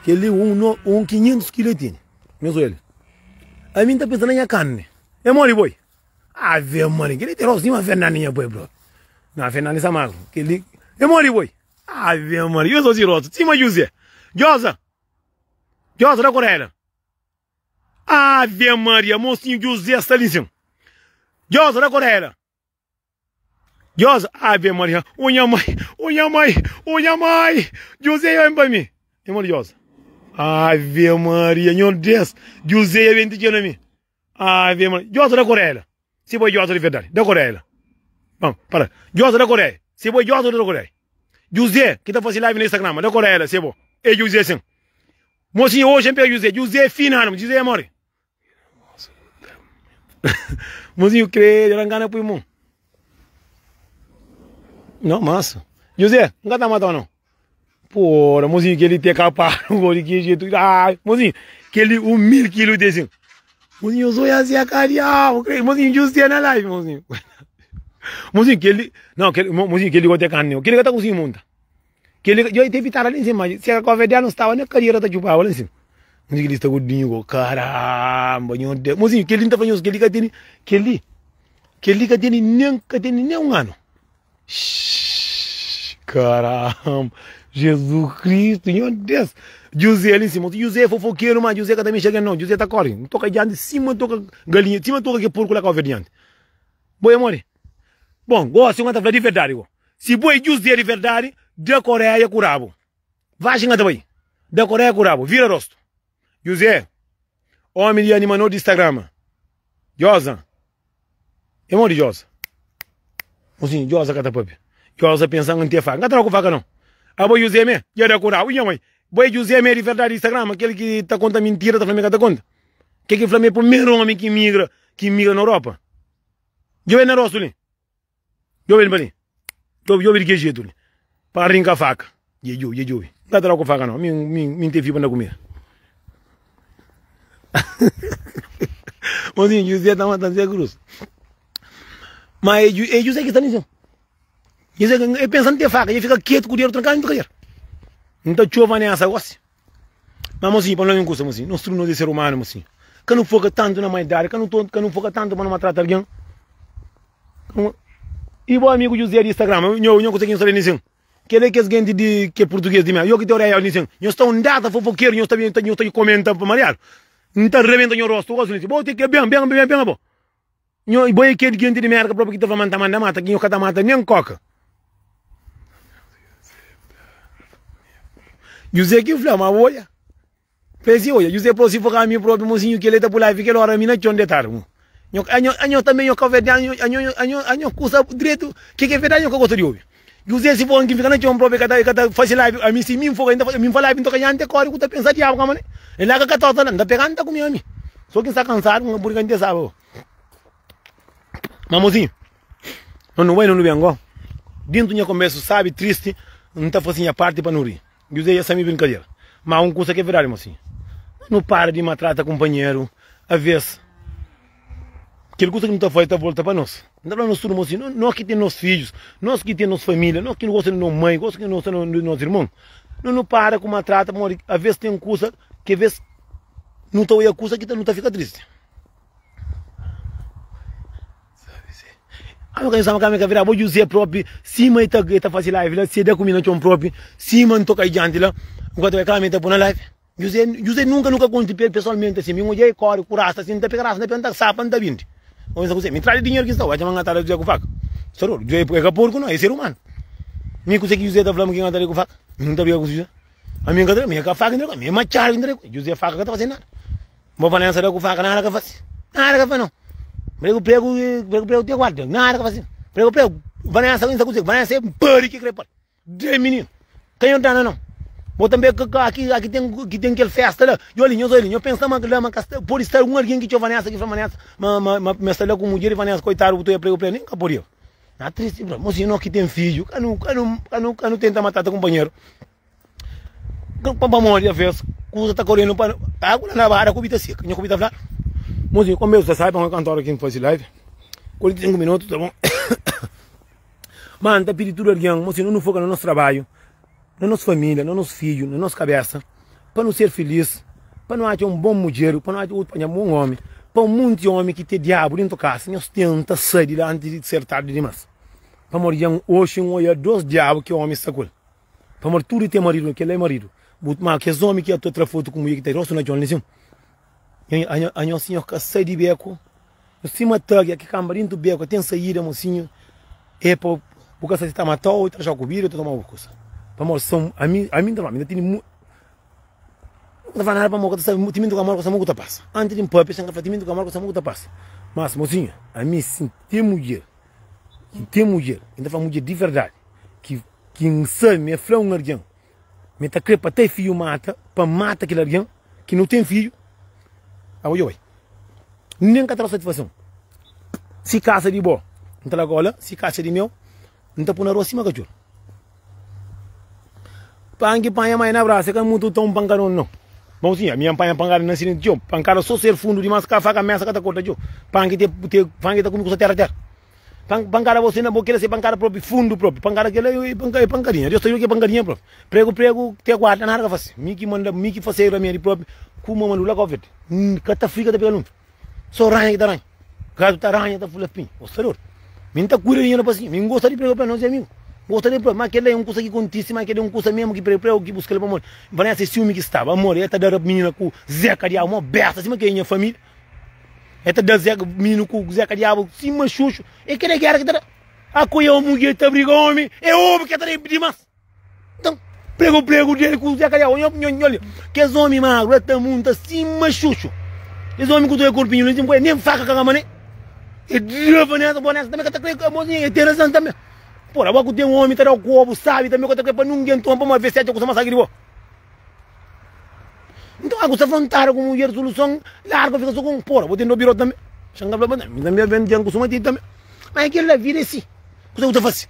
500 quilos tem, meu ele. A mim tá pensando em carne, é mole, boi. Ah, vê, mano, que ele tem rosto, uma Fernandinha, boi, bro. Não, Fernandinha, essa marca, que ele, é mole, boi. Ah, vê, mano, eu sou de rosto, sim, mas José, Josa, da Coreia. Ave Maria, mocinho José Stalinzinho. Josa da Coreia. Josa, Ave Maria. Unha mãe. José é para mim. É mãe Josa. Ave Maria, meu Deus. José é 20 anos mim. Ave Maria. Josa da Coreia. Se foi Josa de verdade, da Coreia. Vamos, para. Josa da Coreia. Se foi Josa da Coreia. José, que tá fazendo live no Instagram, da Coreia, se foi. É José sim. Mocinho hoje é para José é fino, José é mori. Mozinho, creio, não engana pro irmão. Não, massa. José, não tá matando, não. Porra, mozinho, que ele tem capaz, que jeito. Ah, mozinho, que ele 1000 quilos desse. Mozinho, eu sou assim, a carial. Mozinho, José na live, mozinho. Mozinho, que ele. Não, mozinho, que ele gosta de carne, que ele gosta de cozinhar monta. Que ele. Eu teve estar ali em cima, se a conversa não estava, nem a carreira tá chupando ali em cima. Mozinho, que ele está gordinho, caramba, meu Deus. Mozinho, que ele não tá fazendo que ele tem, que ele nem um ano. Caramba, Jesus Cristo, meu Deus. José ali em cima, José é fofoqueiro, mas José que também chega não, José tá correndo. Não toca adiante, cima toca galinha, cima toca que porco lá com a adiante. Boi, amor. Bom, gosto de falar de verdade, se boi José de verdade, da Coreia é curabo. Vai xingar também. Da Coreia é curabo, vira rosto. José, homem de animador de Instagram. Josa. É mori Josa. Assim, Josa cata papi. Josa pensando em ter faca. Não tem faca não. A boi José me, já era curado. E mãe, boi José me de verdade de Instagram, aquele que tá conta mentira, tá falando que tá conta. Que Flamengo é o primeiro homem que migra na Europa. Eu na rosto ali. Eu venho ali. Eu venho de jeito ali. Para rincar faca. E eu. Não tem faca não. Me tem fibra na comida. Mozinho, José tá matando Zé Cruz. Mas é José que está nisso. José é pensando em ter faca, ele fica quieto com o dinheiro trancado no dinheiro. Então chova nessa gosta. Mas mozinho, para não custa, mozinho. Nós somos de ser humano, mozinho. Que não foca tanto na humanidade, que não foca tanto para não maltratar alguém. E o amigo José de Instagram, eu não consegui saber nisso. Que ele que é gente que é português de mim. Eu que te orei nisso. Eu estou um data fofoqueiro, eu estou comentando para Mariano. Então rebenta o rosto, eu gosto disso. Vou ter que bem, bom. Eu vou que de gente de merda próprio que estava mandando mata, que eu cada mata nem coca. José que flama, olha. Fez olha, José por si focar meu próprio mozinho que ele está por lá, fica hora mina chão de tarde. Eu também eu converdo, eu custa direito, que é verdade eu gosto de ouvir. José se for que fica na chão próprio cada faz live, a mim se me foca ainda me fala live então que ante corre que tá pensando diabo como né. Ele lá que tá anda pegando tá comigo a mim. Só que está cansado, um burro que sabe. Mamozinho, não vai agora. Dentro da conversa, sabe, triste, não está fazendo a parte para não rir. José ia saber brincadeira. Mas uma coisa que é verdade, mocinho. Não para de maltratar companheiro, a vez. Aquela coisa que não está fazendo, volta para nós. Não está para nós tudo, mocinho. Nós que temos nossos filhos, nós que temos nossa família, nós que não gostamos de nossa mãe, gostamos de nosso irmão. Não para com maltrata, a vez tem uma coisa que a vez não está aí a coisa que não está fica triste. A minha canção que virar, vou José próprio, cima está fazendo live lá, se der comida com próprio, cima não toca adiante lá, enquanto vai claramente pôr na live. José nunca conta pessoalmente assim, minha mulher corre, curasta, assim, não está pegando, não está pegando, sapa, não está vindo. Vamos dizer, me traz dinheiro que está, vai chamar a José com faca. Só José é porco, não, é ser humano. Mi consegui usar da flama que anda ali com faca. Não tá briga com isso. A minha cadra, minha faca ainda, minha machar ainda. Usei faca que tá fazendo nada. Vou Vanessa com faca nada que faz. Nada que faz não. Prego te guarda, nada que faz. Prego. Vanessa ainda consegue. Vanessa é pari que crepa. De menino. Quem não não. Vou também aqui tem aquele festa lá. Eu pensava que lá por estar alguém que tinha Vanessa aqui para Vanessa, mas está lá com mulher e Vanessa coitado, tu é prego nem caporia. Não triste, bro. Mas não que tem filho, cano tenta matar teu companheiro. Para morrer a vez, coisa tá correndo para água na barra, comida seca, minha comida flá. Mas como eu sabe, vamos cantar aqui em fazer live. 45 minutos, tá bom? Mano, tá pedindo tudo alguém, mas não foca no nosso trabalho, na nossa família, na nossa filho, na nossa cabeça, para não ser feliz, para não ter um bom mulher, para não ter um bom homem, para um monte de homem que tem diabo dentro da casa, nós tenta sair de lá antes de ser tarde demais. Para morrer hoje um olhar dos diabos que o homem está com. Para morrer tudo tem marido, que ele é marido. Mas que os homens que eu foto com mulher que tem rosto na jornalismo. A nossa senhora que sai de beco, no cima tag, aqui camarim do beco, tem saída, mocinho, é para porque você está matando e trazer comida e tomar uma coisa. Para morrer são a mim também, tem muito. Não vai nada para morrer, você tem muito amor, você muito passa. Antes de pôr, pensa que tem muito amor, você muito passa. Mas mocinho, a mim sim tem mulher, ainda faz mulher de verdade, que sabe me flão um argão. Me tá crepa até filho mata, para matar aquele alguém que não tem filho. Oi. Nem que trouxe satisfação. Se casa de boa, não tá agora, se casa de meu, não tá pondo a cima cachorro. Pangue panha mais na braça, que muito tão pancarão não. Bom sim, a minha panha pancara não se não, pancara só ser fundo de mais café que a mesa que tá corta jo. Pangue tá comigo com terra. Pancada você não quer ser pancada próprio, fundo próprio. Pancada que é pancadinha. Eu estou que é pancadinha próprio. Prego, te guarda nada que faz. Miki fazer a minha de próprio. Como mano lá covet. Cata frica da pelo. Só ranha que tá ranha. Gato tá ranha tá full pin. Osferor. Minta cura dinheiro para assim. Min gosta de prego para nós amigo. Gosta de próprio, mas aquele é um coisa que contíssima, aquele é um coisa mesmo que prego que busca ele para amor. Vai ser ciúme que estava. Amor, esta da menina com Zeca de alma aberta, assim que é minha família. Esta da Zeca, menino com Zeca Diabo, cima xuxo. E que é que era? A coisa é mulher tá brigando, homem. É homem que tá de mais. Então, prego dele com Zeca Diabo. Olha, que é homem magro, é muito cima xuxo. Esse homem com o teu corpinho, não tem nem faca com a mão, né? E drava nessa, bonessa, também que tá com a mãozinha, é interessante também. Porra, agora que tem um homem, tá o corpo, sabe, também que tá com ninguém toma uma vez, sete, eu costumo sair de boa. Então, agora você frontar com mulher solução, larga, fica só com porra, vou ter no biro também. Xanga blá blá, também vende com suma também. Mas aquele é vida assim. O que você faz?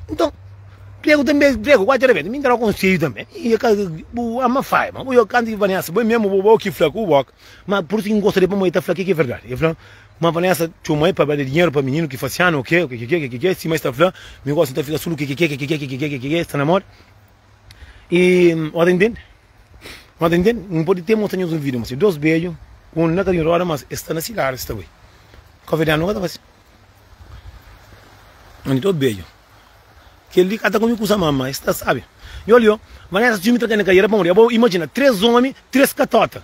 Então, prego também, quatro vezes, me dá conselho também. E eu ama fai, mas eu canto de Vanessa, bem mesmo, vou que flaco, o walk. Mas por isso que gostaria para moita flaco, que é verdade. Eu falo, mas Vanessa, tinha mãe para dar dinheiro para menino que faz ano, o que, se mais está falando, me gosta de ficar solo, que, está na moda. E, olha, entende? Não pode ter montanhas no vídeo, mas dois beijos, com na carinha hora, mas está na cidade, está bem. Convidar não vai ser. Onde dois beijos. Que ele cada comigo com a mamãe, está sabe? E olha, Vanessa, se me trazer na carreira, amor, eu imagina, 3 homens, 3 catotas.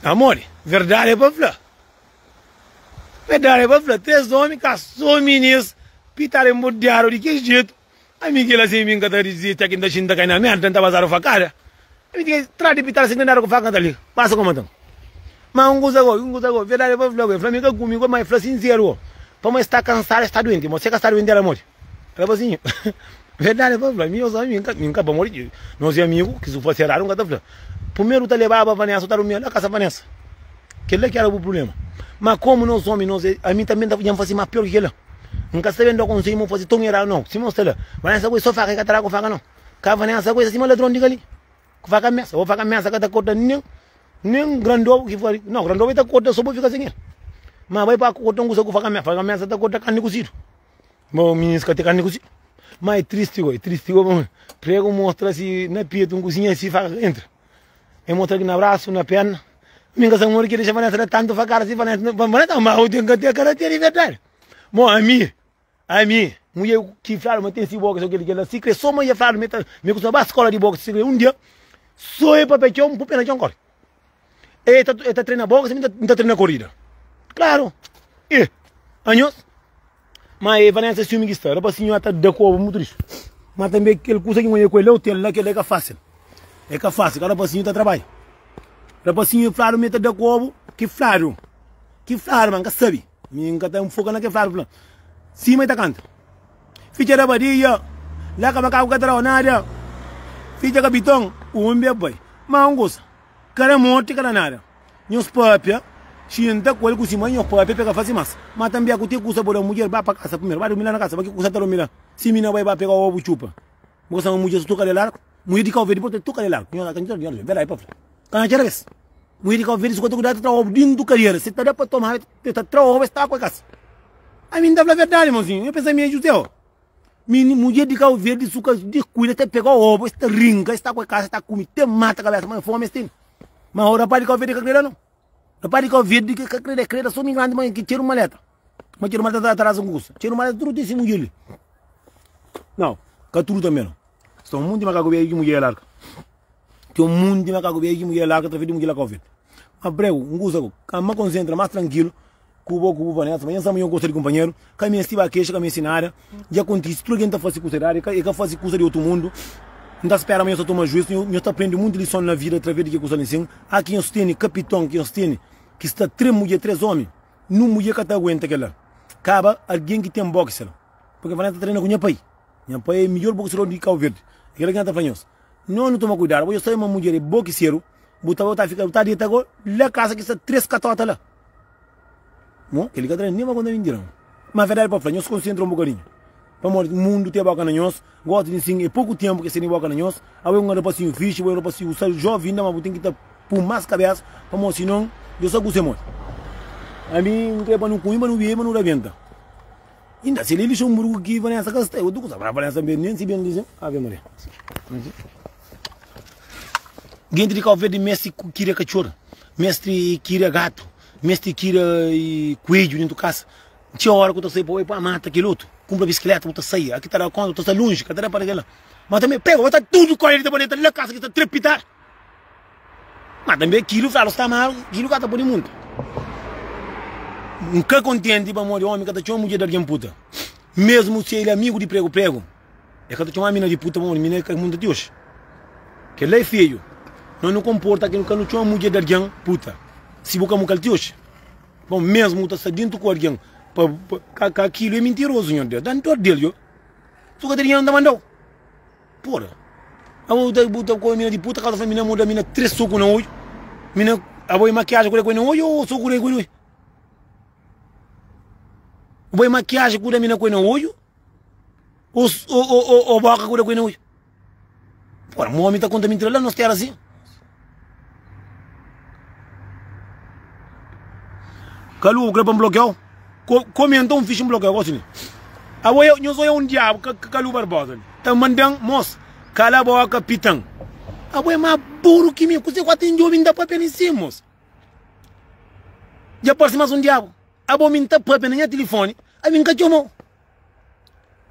Amor, verdade é para falar. Verdade é para falar, 3 homens, caçou meninos, pitarem mordiaram de que jeito. A Miguel assim, me encanta dizer, que ainda xinda caindo na merda, tenta vazar a facada. Trate de pitar sem nada com faca dali. Passa como então. Mas um gozo agora, verdade é para falar, Flamengo comigo, mas fala sincero. Para estar cansado, está doente, você que está doente, era amor. Era assim. Verdade é para falar, meus amigos, nunca para morrer. Nós amigos, que se fosse raro, nunca está falando. Primeiro te levava a Vanessa, está dormindo na casa Vanessa. Aquele que era o problema. Mas como nós homens, a mim também ia fazer mais pior que ele. Nunca se vendo conseguimos fazer tão errado, não. Se mostra lá. Vanessa, só faca que atrás com faca, não. Que Vanessa, coisa assim, ladrão de ali. Com faca messa. Ou faca messa que está cortando nem grandão que foi. Não, grandão está cortando, só para ficar sem ele. Mas vai para cortar um coisa com faca messa está cortando carne cozida. Bom, meninos que tem carne cozida. Mas é triste, mano. Prego mostra assim, na pia, um cozinha assim, faca entra. Eu mostro aqui no braço, na perna. Minha casa mora que deixa Vanessa tanto facar assim, Vanessa tá mal, tem que ter caráter de verdade. Bom, a mim, mulher que fala, mas tem esse boxe, aquele que ela se cresceu, mas ia falar, me custou a escola de boxe, um dia, só é para pegar um pouco na corre. Ele treina boxe, ele treina corrida. Claro. E, anos, mas Vanessa ciúme que está, era para senhora tá de cor muito triste. Mas também aquele coisa que eu colheu, tem lá que é fácil. É que é fácil, cada passinho está trabalho. Cada passinho, claro, meta de cobo, que claro, man, que sabe. Minha tá um foco naquele claro, sim, mas tá canta. Ficha da badia, lá que a macaco que tá nada. Ficha capitão, o bebê, mas um gosto. Cara morte, cara nada. Nos papia, chinta com ele com cima, nos papia pega fazer mais. Mas também a que tem custa por a mulher vai para casa primeiro, vai dormir na casa, porque custa tá dormir lá. Se mina vai pegar o ovo chupa. Você não mulher toca de largo, mulher de calveiro depois toca de largo. Não, não, não, não, vai para frente. Quando a vez, mulher de calveiro se quando cuidar tá o dentro do carreira, se tá para tomar, tá trau, vai estar com a casa. A mim dá verdade, mozinho. Eu pensei minha Judeu. Minha mulher de calveiro de suca de cuida até pegar o ovo, está ringa, está com a casa, está comendo, te mata a cabeça, mas fome tem. Mas ora para de calveiro de carreira não. Para de calveiro de carreira só me grande, mas que tira uma letra. Mas tira uma letra atrás um curso. Tira uma letra tudo desse mulher. Não, que tudo também não. Tem um monte de macaco veio de mulher larga. Tem um monte de macaco veio de mulher larga através de mulher Covid. Mas breu, um gosto, que me concentra mais tranquilo, cubo paneta, mas eu gosto de companheiro, que me estiva a queixa, que me ensinar, já acontece, tudo que está fazendo coisa rara, que faz coisa de outro mundo, não espera amanhã só tomar juízo, eu estou aprendendo muita lição na vida através de que coisa ensino. Aqui eu tenho capitão, que eu tenho, que está 3 mulheres, 3 homens, não mulher que está aguenta aquela. Acaba alguém que tem boxe, porque vai treinar com minha pai. Minha pai é melhor boxeiro de Cabo Verde. Aquele que está fazendo. Não toma cuidado. Eu sou uma mulher boxeiro. Botar ficar botar dieta agora. Lá casa que está 3 catotas lá. Bom, aquele que treina nem vai contar mentira. Mas verdade para falar, nós concentramos um bocadinho. Para o mundo ter boca na nós. Gosto de ensinar. É pouco tempo que se tem boca na nós. Aí eu não posso fixe, eu não posso usar jovem, mas tem que estar por mais cabeça. Para senão eu só gostei muito. A mim não quer para não comer, mas não vier, mas não rebenta. Ainda se ele lixou um burro que vai nessa casa, eu estou para nessa nem se bem dizem, ave Maria. Gente de Cabo Verde mestre queria cachorro, mestre queria gato, mestre queria coelho dentro de casa. Tinha hora que eu saí para a mata aquele outro, compra bicicleta, eu saí, aqui está quando eu estou longe, cadê para aquela? Mas também pega, vai estar tudo com ele de bonita na casa que está trepitar. Mas também aquilo fala, está mal, aquilo que está por mundo. Nunca contente para morrer homem que está chamando mulher de alguém puta. Mesmo se ele é amigo de prego, é que está chamando uma mina de puta, uma mina que é muita de hoje. Que ele é feio. Não comporta que não chama mulher de alguém puta. Se boca mucal de hoje. Bom, mesmo está dentro com alguém. Aquilo é mentiroso, senhor Deus. Dá todo dele, eu. Só que ele não mandou. Porra. A mulher botar com a mina de puta, cada família muda a mina 3 socos no olho. Mina, a boa maquiagem com ele no olho ou soco com ele no olho? Boa maquiagem com a mina com ele no olho? Ou boca com ele no olho? Porra, o homem está contando mentira lá, nós temos assim. Calu, grava um bloqueio. Comenta um ficha um bloqueio, assim. Agora eu sou um diabo, Calu Barbosa. Tá mandando, moço, cala a boca, pitão. Agora é mais burro que mim, você quase tem jovem da papel em cima, moço. Já pode ser mais um diabo. Agora me tá papel no meu telefone, aí me encachou.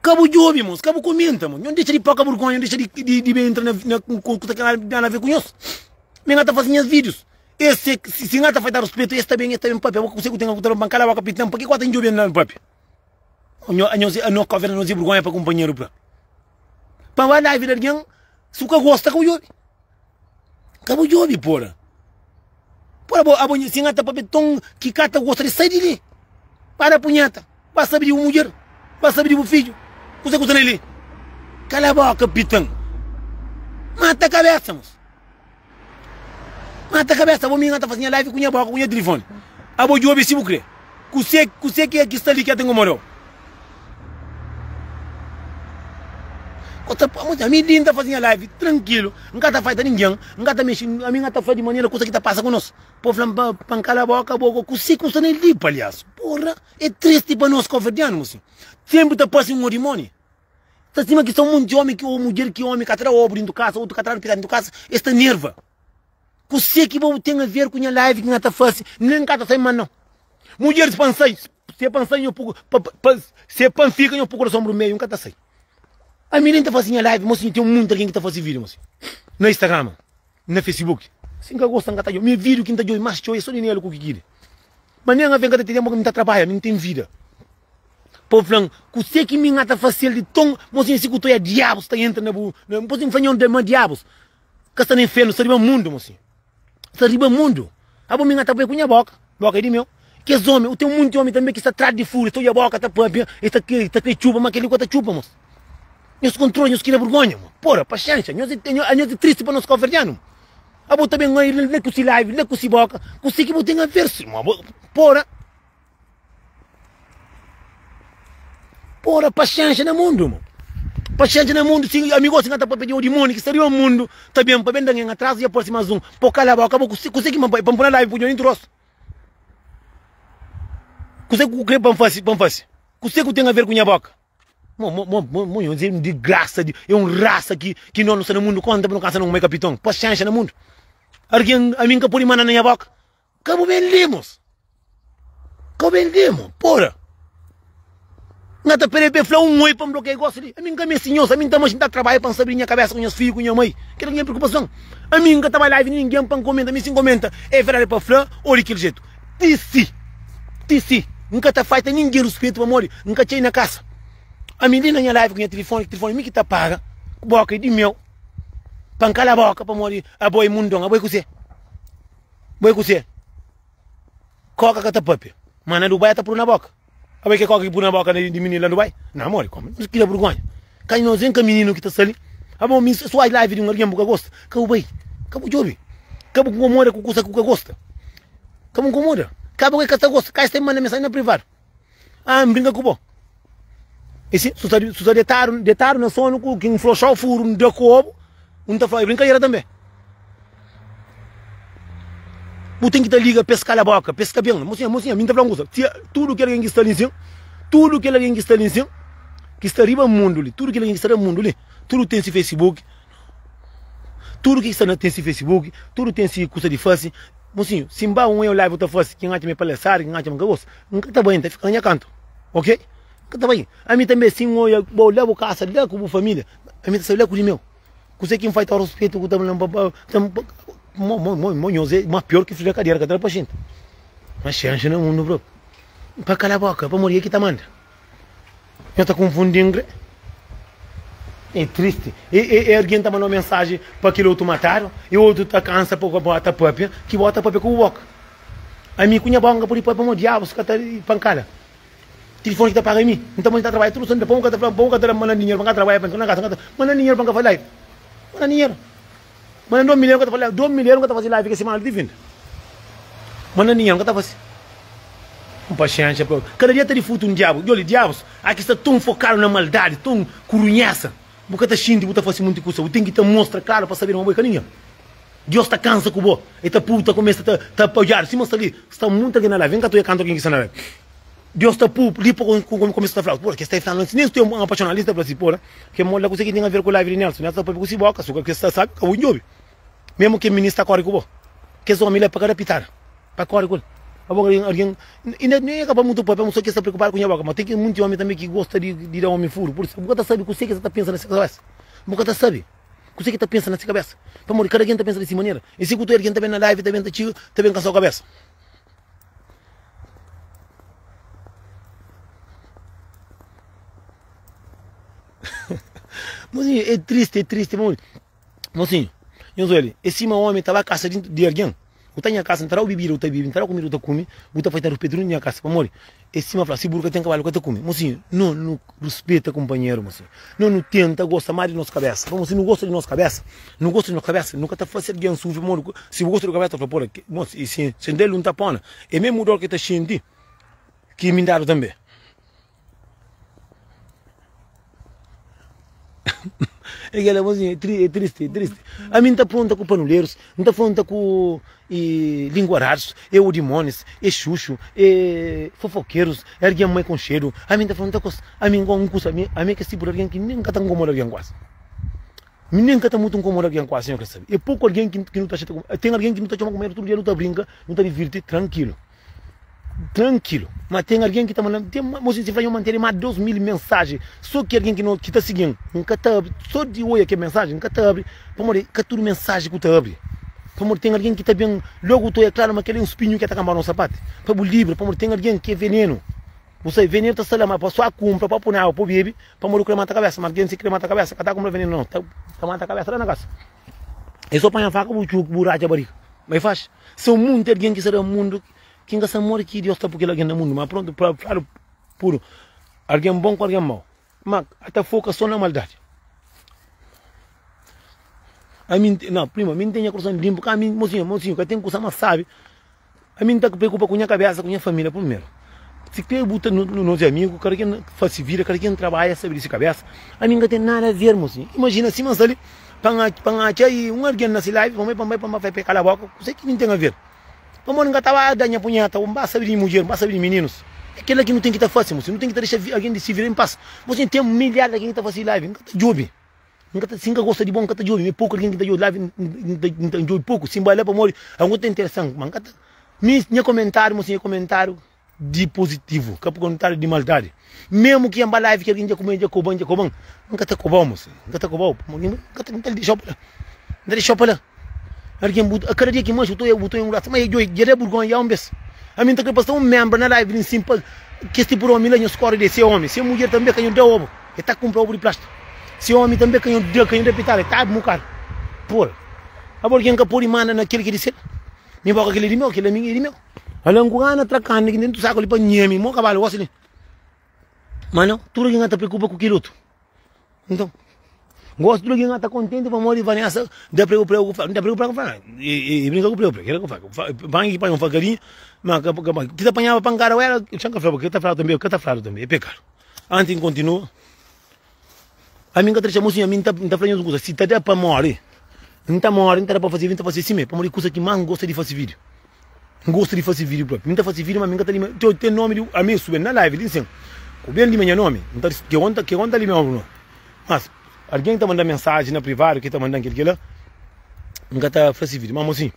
Cabo jovem, moço, cabo comenta, moço. Não deixa de pouca vergonha, não deixa de entrar na coisa que nada a ver com isso. Me engata fazendo os vídeos. Esse, se engata faz dar respeito, esse também papel. Você que tem que botar bancada, o capitão, por que quase tem jovem no papel? Não cover não se vergonha para companheiro, para vai lá vida de alguém, se o que gosta, cabo jovem. Cabo jovem, porra. Porra, a bonita, se engata papel tão que cata gosta de sair dele. Para a punheta, vai saber de uma mulher, vai saber de um filho. Você gosta dele? Cala a boca, capitão. Mata a cabeça, moço. Mata a cabeça, vou me engatar fazendo live com a boca, com o telefone. A boa jovem, se você crê. Você que está ali que tem como morrer. A minha linda fazendo live, tranquilo. Não está fazendo ninguém. Não está mexendo. A minha está fazendo de maneira coisa que está passando conosco. Por falar, cala a boca, você custa nem ali, palhaço. Porra, é triste para nós converdianos, moço. Sempre está passando um hormônio. Está cima que são um monte de homem, que ou mulher, que homem, que atrás obra dentro de casa, outro que atrás dentro de casa. Esta nerva. Você que tem a ver com a live que não está fácil, nem está sem mano. Mulheres pensam, se pensam em um pouco, se fica em um pouco de sombra meio, nunca está sem. A menina está fazendo live, moço, tem um monte de alguém que está fazendo vídeo, moço. No Instagram, no Facebook. Assim que eu gosto de cantar, meu vídeo que está de mais show, é só dinheiro que eu quero. Mas nem a ver que tem tempo que não está trabalhando, não tem vida. Pô, flan, você que me engata fácil de tom, mocinho, se tu é diabos, tá entrando na bu, não posso enfrentar de diabos. Que está no inferno, está riba mundo, mocinho. Está riba mundo. A bo me engata bem com a boca aí de meu. Que é homem, tem muito homem também que está atrás de fúria, estou a boca, está pampa, está aqui chupa, mas aquele que chupa, moço. Nós controle, nós queremos vergonha, mano. Porra, paciência, nós é triste para nós convertermos. A bo também aí, lê com si live, lê com si boca, consegui botar a verso, mano. Porra. Porra, paciência no mundo, mano. Paciência no mundo, se amigo se canta para pedir o demônio, que seria o mundo, também para vender em atrás e após mais um, por cala a boca, consegui para pôr live, para o troço. Consegui o que para fazer? Consegui tem a ver com a boca. É de graça, é um raça que não está no mundo, conta para não caçar um capitão. Paciência no mundo. Alguém, a mim que pôr mana na minha boca. Cabo vendemos. Porra. Não tá perebe flá um oi para me bloquear gosto ali. A mim que me senhor, a mim também está trabalhando para saber minha cabeça com meus filhos, com minha mãe. Que ninguém preocupação. A mim que estava live ninguém para comenta, a mim sim comenta. É verdade para flá, olha aquele jeito. Disse. Nunca tá feita ninguém respeito para morrer. Nunca tinha na casa. A menina na live com o telefone me que tá paga. Boca de meu. Pancala a boca para morrer. A boi mundão, a boi com você. Coca que tá papi. Mas na Dubai tá por na boca. A boi que coca que por na boca de menino lá no Dubai. Não, morre, como? Não queria vergonha. Canhãozinho que menino que tá ali. A bom, sua live de um alguém que gosta. Cabo boi. Cabo jobi. Cabo com amor com coisa que gosta. Cabo com amor. Cabo que tá gosta. Cai tem manda mensagem na privada. Ah, brinca com o bom. E se você deitar no sono com quem flochar o furo no cobo, não tá falando brincadeira também. Você tem que te ligar, pescar a boca, pescar bem. Mocinha, me tá falando tudo que alguém está ali em cima, que está arriba do mundo ali, tudo que alguém está no mundo ali, tudo tem esse Facebook, tudo que está tem esse Facebook, tudo tem esse coisa de face. Mocinho, se mbá um eu live outra face, quem acha me palestrar, quem acha me gosta, nunca tá bem, tá ficando em canto, ok? Tá bem. A mim também sim, eu vou levar o casa, levar com a família. A mim tá com o meu. Você que faz o respeito, que também mais pior que fazer cadeira, que tá para gente. Mas chance no mundo, bro. Para calar a boca, para morrer aqui tá manda. Eu tô confundindo. É triste. E alguém tá mandando mensagem para aquele outro mataram, e o outro tá cansa para botar papel, que bota papel com o boca. A mim cunha bonga por ir para o diabo, os caras pancada. Telefone que tá paga em mim. Então está trabalhando tudo sempre bom que tá mandando dinheiro para trabalhar para na casa, mandando dinheiro para fazer live. Mandando dinheiro. Mandando 2 milhões que tá fazendo 2 milhões que tá fazendo live que semana de 20. Mandando dinheiro que tá fazendo. Com paciência, bro. Cada dia tá de futuro um diabo. Olha, diabos, aqui está tão focado na maldade, tão curunhaça. Porque tá xinto, você faz muito coisa. Tem que te mostrar claro para saber uma boa caninha. Deus tá cansa com o e tá puta começa a apoiar. Se mostra ali, está muito aqui na live. Vem cá tu e canto quem que está na live. Deus está puto, ali como começa a falar, porra, que está falando, nem tem um apaixonalista para si, porra, que mola coisa que tem a ver com a live de Nelson, Nelson para se boca, que está sabe, que o job. Mesmo que o ministro está corre com o que só me para cada pitar, para corre com alguém, e nem acaba muito para você que está preocupado com a boca, mas tem que muito homem também que gosta de dar homem furo, por isso, você sabe que você que está pensando nessa cabeça, você sabe. Você que está pensando nessa cabeça, para morrer, cada quem está pensando dessa maneira, e se você está vendo na live, também está com a cabeça. Mocinho, é triste, mocinho. Eu sou ele. Esse homem estava a casa de alguém. Eu tenho a casa, entrará o bebida, eu tenho bebida, entrará a comida, eu tenho eu tenho feito o Pedro na minha casa, para morrer. Esse homem fala, se burro que tem cavalo, eu tenho comer. Mocinho, não respeita companheiro, mocinho. Não tenta, gosta mais de nossa cabeça. Mocinho, não gosta de nossa cabeça. Não gosta de nossa cabeça. Nunca está fazendo alguém sufre, morre. Se gosta de cabeça, fala, porra, mocinho, se dele não está pona. É mesmo dor que está xinti, que me daram também. É triste. A mim está pronta com panuleiros, não está pronta com linguarados, o demônios, xuxo, fofoqueiros, alguém mãe com cheiro. A mim está pronta com a mim com um curso, a mim que se por alguém que nunca está incomodando alguém quase. Nunca está muito incomodando alguém quase, senhor que sabe. É pouco alguém que não está chateado. Tem alguém que não está chamando comer todo dia, não está brinca, não está divertido, tranquilo. Mas tem alguém que está mandando, tem moço, se vai manter mais 2.000 mensagens, só que alguém que está seguindo, nunca está abre, só de oi aqui a mensagem, nunca está abre, para morrer, que tudo mensagem que está abre, para morrer, tem alguém que está bem, logo tu é claro, mas aquele é um espinho que está acabando no sapato, para o livro, para morrer, tem alguém que é veneno, Você veneno tá salama, para só compra, para pôr água, para beber, para morrer cremar a cabeça, mas quem se cremar a cabeça, cada compra veneno não, tá mata a cabeça lá na casa. É só para a faca, o chuco, buraco, a barriga. Mas faz. São muitos alguém que será o mundo, quem gosta de morrer que Deus está porque alguém no mundo, mas pronto, para falar puro, alguém bom com alguém mau. Mas até foca só na maldade. A mim, não, prima, a mim tem a coração limpo, porque a mim, mocinho, que eu tenho que usar, mas sabe, a mim está preocupa com a minha cabeça, com a minha família, primeiro. Se quer botar nos amigos, cara que faz vida, cara que trabalha, sabe de cabeça, a mim não tem nada a ver, mocinho. Imagina se mas ali, para aí um alguém na live, vai pegar a boca, não sei que não tem a ver. Vamos não estava a dar minha punheta, não basta saber de mulher, não basta saber de meninos. Aquele que não tem que estar fácil, mocinho, não tem que deixar alguém de se virar em paz. Mocinho, tem milhares de alguém que está fazendo live, não está job. Nunca gosta de bom, nunca está job, pouco alguém que está job live, não está job pouco, se vai lá para morrer, algum tem interessante, mas minha comentário, mocinho, comentário de positivo, que é comentário de maldade. Mesmo que em live que alguém já comeu, nunca está cobando, mocinho, nunca está cobando, nunca deixou para lá, não deixou para lá. Alguém a cada dia que mais eu estou em um lado, mas eu já burgão já vez. A mim está que passar um membro na live, em simples, que este por homem lá não escolhe de ser homem, se a mulher também canhão de ovo, está comprando ovo de plástico. Se o homem também canhão de pitar, está muito por. Agora quem que pôr manda naquele que disse, me boca aquele de meu, aquele amigo de meu. Olha um guana tracando que dentro do saco ali para nhemi, mo cavalo gosta ali. Mano, tudo que está preocupa com aquilo outro. Então, gosto tudo que está contente para morrer Vanessa, dá preocupar, não dá preocupar, e brinca com preocupar, que vai aqui para um facarinho, mas que apanhava para encarar ela, eu tinha que falar, que está falando também, é pecado. Antes continua. A mim que trecha mocinha, a mim está falando coisa, se está para morrer, não está morrer, não está para fazer vídeo, está para fazer cima, para morrer coisa que mais gosta de fazer vídeo. Gosto de fazer vídeo próprio. Não está fazendo vídeo, mas me encanta ali. Tem nome de a mim subir na live, dizem. O bem de meu nome, então que conta ali meu nome. Mas alguém está mandando mensagem na privada, que está mandando aquilo lá, nunca está fazendo vídeo. Mas mocinho,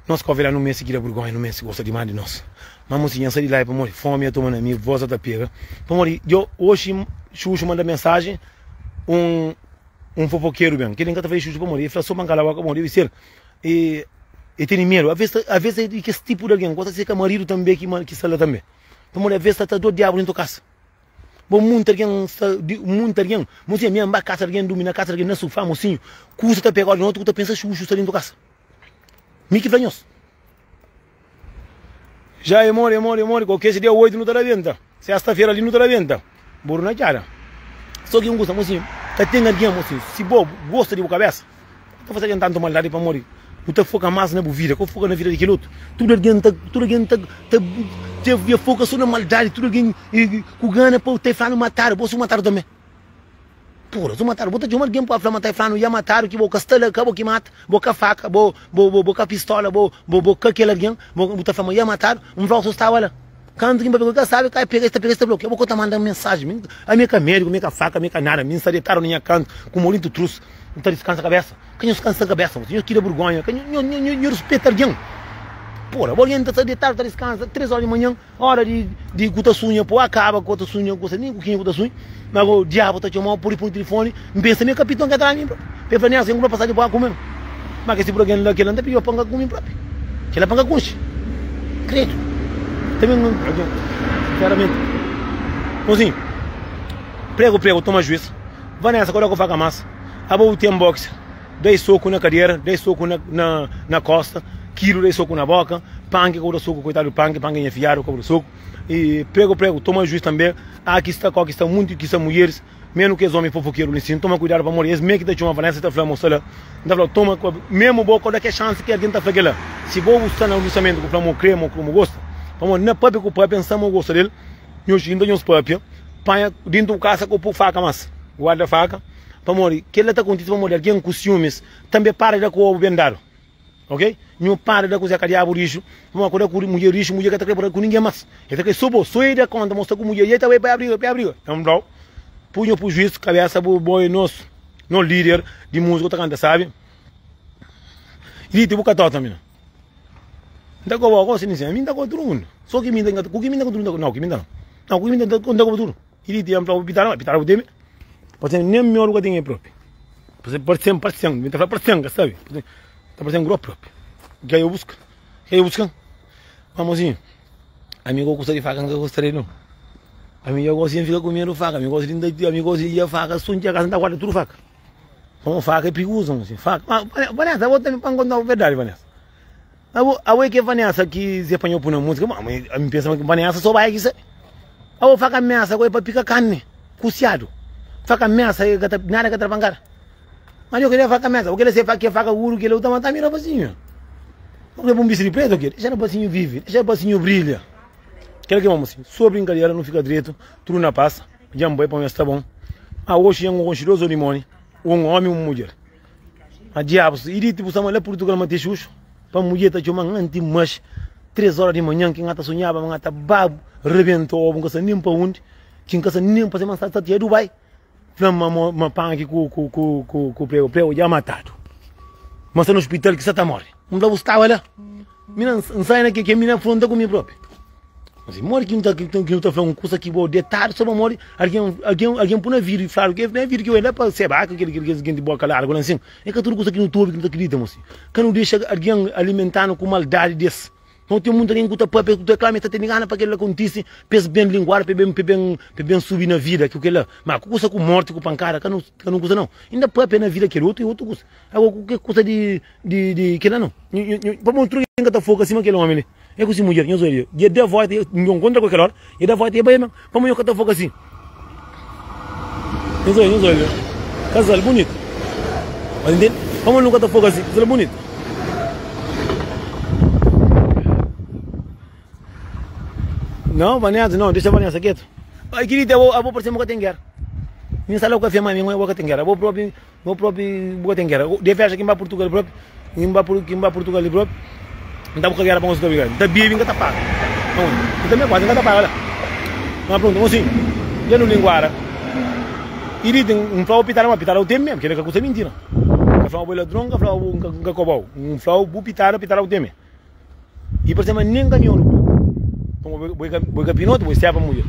nós que lá no mês seguir a Burgonha, no mês gosta demais de nós. Mas mocinho, essa de live para morrer, fome, eu tomando a minha voz está pega. Para morrer, eu hoje Xuxo manda mensagem um fofoqueiro bem, que ele nunca fez Xuxo para morrer, ele falou só mancala para morrer, e tem medo, às vezes é que esse tipo de alguém gosta de ser marido também, que sala também. Então, às vezes está todo diabo dentro da casa. Bom, muito alguém, mocinho, minha casa, alguém domina a casa, alguém na sofá, mocinho, custa está pegado, não, tu pensa Xuxo está dentro da casa. Me que franhos. Já é mole, qualquer dia 8 não está dentro. Sexta-feira ali não está dentro. Burro na cara. Só que um gosta, mocinho, tá tendo alguém, mocinho, se bobo, gosta de boa cabeça, está fazendo tanto maldade para morrer. Não está foca mais na vida, não foca na vida daquele outro. Tudo alguém está foca só na maldade, tudo alguém que ganha para ter flano matar, você matar também. Porra, você matar, bota de alguém para matar flano, ia matar o que boca estela, acabou que mata, boca faca, boca pistola, boca aquele alguém, boca flano, ia matar, um braço estava lá. Quando alguém pergunta, sabe, cai, pega esse bloqueio, eu vou estar mandando mensagem, a minha médico, minha faca, minha nada, minha sarietaram na minha canto, com molinho truço. Não está descansa a cabeça. Quem descansa a cabeça? Eu queria vergonha. Quem respeita alguém? Porra, o alguém está de tarde, descansa, 3 horas de manhã, hora de cuta sunha, pô, acaba com a sunha, não nem com quem cuta sunha, mas o diabo está chamando por o telefone, me pensa, meu capitão que está ali, bro. Eu falei, assim, vou passar de boa comer. Mas que esse alguém lá que ele anda pediu a panga com mim próprio. Que ele panga com isso. Credo. Também não, sinceramente. Mozinho, prego, toma juízo. Vanessa, agora que eu faço a massa. Abo tem boxe, 10 socos na cadeira, 10 socos na costa, quilo 10 socos na boca, panque com o soco, coitado do panque enfiado com o soco, e prego, toma juiz também, aqui está muito, que são mulheres, menos que os homens fofoqueiros no ensino, toma cuidado para morrer, esse meio que está chamando a Vanessa, está falando, moça, toma, mesmo boca, daqui a chance que alguém está falando, se vou gostar no orçamento, que falamos creme, como gosta, vamos na papi com o papi, pensamos gosta dele, nós ainda nos papi, panha dentro do casa com o faca, mas guarda a faca, para morrer, que ele está contigo para morrer, alguém com ciúmes, também para de com o vendado, ok? Não para de cozer cariabo lixo, uma coisa com mulher lixo, mulher que está querendo com ninguém mais, ele está querendo só da conta, mostra com mulher, e está vai para abrir, não dá, punho para o juiz, cabeça para o boi nosso, no líder de música, tá canta, sabe? E tem boca toda também, não com o assim, a mim está com todo mundo, só que me dá com que me dá com tudo, não, que me dá com tudo, e tem para o pitar o deme. Pode nem melhor lugar tem próprio. Pode ser parcial, me está falando parcial, sabe? Está parecendo grupo próprio. Que aí eu busco. Vamos, amigo, eu gostaria de falar, não gostaria não. A mim eu gosto de ficar comendo faca, a mim gosto de ir faca, suntia a casa da guarda tudo faca. Como faca é perigoso, assim, faca. Mas Vanessa, eu vou ter para contar a verdade, Vanessa. A que Vanessa que se apanhou por uma música, mas a mim pensa que Vanessa só vai aqui, sabe? A faca ameaça agora para picar carne, cuciado. Faca ameaça, nada que atrapalhar. Mas eu queria faca ameaça, eu queria ser faca ouro, que ele usa matar mira bacinho. Não queria um bicho de preto, deixa o bacinho vive, deixa o bacinho brilha. Quero que vamos assim, sua brincadeira não fica direito, tudo na paz, já me para mim está bom. A hoje é um cheiroso limão, um homem e uma mulher. A diabos, e tipo, estamos lá Portugal, mas xuxo, para a mulher tá chamando anti-mas, 3 horas de manhã, quem está sonhava, quem está babo, rebentou, não casa nem para onde, quem casa nem para ser mais tarde, é Dubai. Flama uma pão aqui com o prego, já matado. Mas no hospital que você está morre. Não dá gostar, olha. Mina, não sai aqui que a mina fronta comigo próprio. Mas morre que não está falando coisa que vou detalhe só morre. Alguém põe vídeo e fala que não é vídeo que eu olhar para ser baca, aquele de boa calada, agora assim. É que tudo coisa que não tobe, que não acredita, moço. Que não deixa alguém alimentando com maldade desse. Não tem muito ninguém que está para que reclama, está tendo gana para que ele acontece, pensa bem linguar, para bem subir na vida, que o que lá. Mas coisa com morte, com pancada, que não custa não. Ainda para na vida que outro e outro custa. Agora que coisa de que não. Para mostrar que está fogo acima aquele homem ali. É que se mulher, não sei ele. E dá volta, não encontra qualquer hora, e dá volta e vai mesmo. Para mim que está fogo assim. Não sei ele. Casal bonito. Entende? Vamos nunca está fogo assim, casal bonito. Não, Vanessa, não, deixa a Vanessa quieto. Ai, querida, eu vou por cima que tem guerra. Minha sala é o café, mãe, eu vou que tem guerra. Eu vou próprio que tem guerra. Deve achar que vai Portugal próprio, que vai Portugal próprio. Não dá guerra para nós dois. Da Bíblia que está pago. Não, também quase está pago, olha. Mas pronto, assim, já não linguara. E tem um flau pitar o tempo mesmo, que é coisa mentira. Um flau boa ladrão, um flau um cacobau. Um flau pitar o tempo. E por cima nem ganhou. Vou capinoto, vou ser para mulher.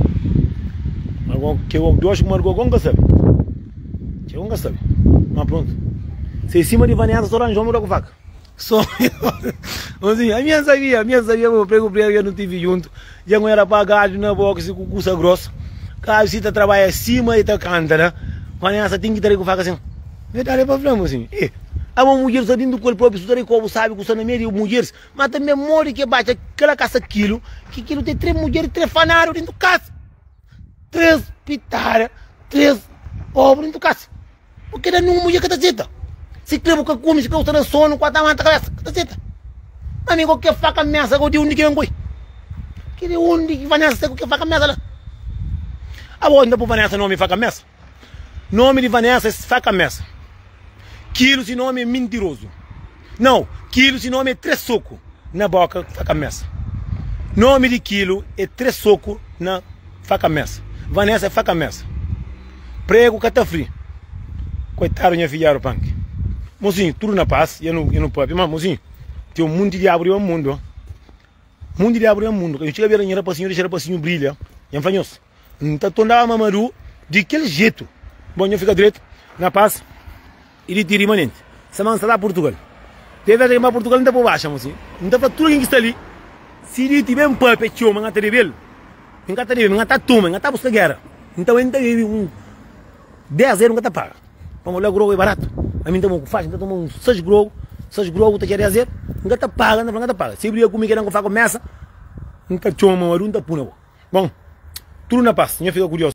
Agora que eu acho que marcou com sabe. Que eu sabe. Mas pronto. Se em cima de Vanessa só arranjou uma faca. Só assim, a minha sabia, eu prego eu não tive junto. Já não era pagado na boca com custa grossa. Cada se trabalha acima e tá canta, né? Vanessa tem que ter com faca assim. Verdade é problema assim. A uma mulher só dentro do corpo próprio, estudar como sabe, que na meia de mulheres, mas também memória que bate aquela caça quilo, que aquilo tem 3 mulheres, 3 fanários dentro do caça. 3 pitaras, 3 ovos dentro do caça. Porque não é uma mulher que está zeta. Se creva que come, se causa sono, 4 anos, está zeta. Amigo, que faca ameaça, eu de onde que eu vou. Que de onde que Vanessa, que faca ameaça lá. A boa, ainda por Vanessa, nome faca ameaça. Nome de Vanessa é faca ameaça. Quilo se nome é mentiroso. Não, quilo se nome é 3 socos na boca, faca ameaça. Nome de quilo é 3 socos na faca ameaça. Vanessa é faca ameaça. Prego que tá frio. Coitado, minha filha, o punk. Mozinho, tudo na paz, eu não posso. Mas, mozinho, tem um mundo de abrir o mundo. Mundo de abrir o mundo. Eu chego a ver a minha rapazinho, deixa a rapazinho brilha. E fanhoso. Então, tu andava mamaru de aquele jeito. Bom, eu fico direito, na paz. Ele tira imanente. Se man está Portugal. Deve ir para Portugal, não dá para baixo, mozinho. Não dá para tudo que está ali. Se ele tiver um papo, tio, mas não está rebelo. Não está rebelo, não está toma, não está buscando guerra. Então, ainda vive 10 € não está paga. Vamos olhar o grogo é barato. A mim também faz, então tomamos 6 grogo, está aqui a 10 €. Não está paga, não está paga. Se ele comigo, não faz começa, não está choma, não está puna. Bom, tudo na paz, não fica curioso.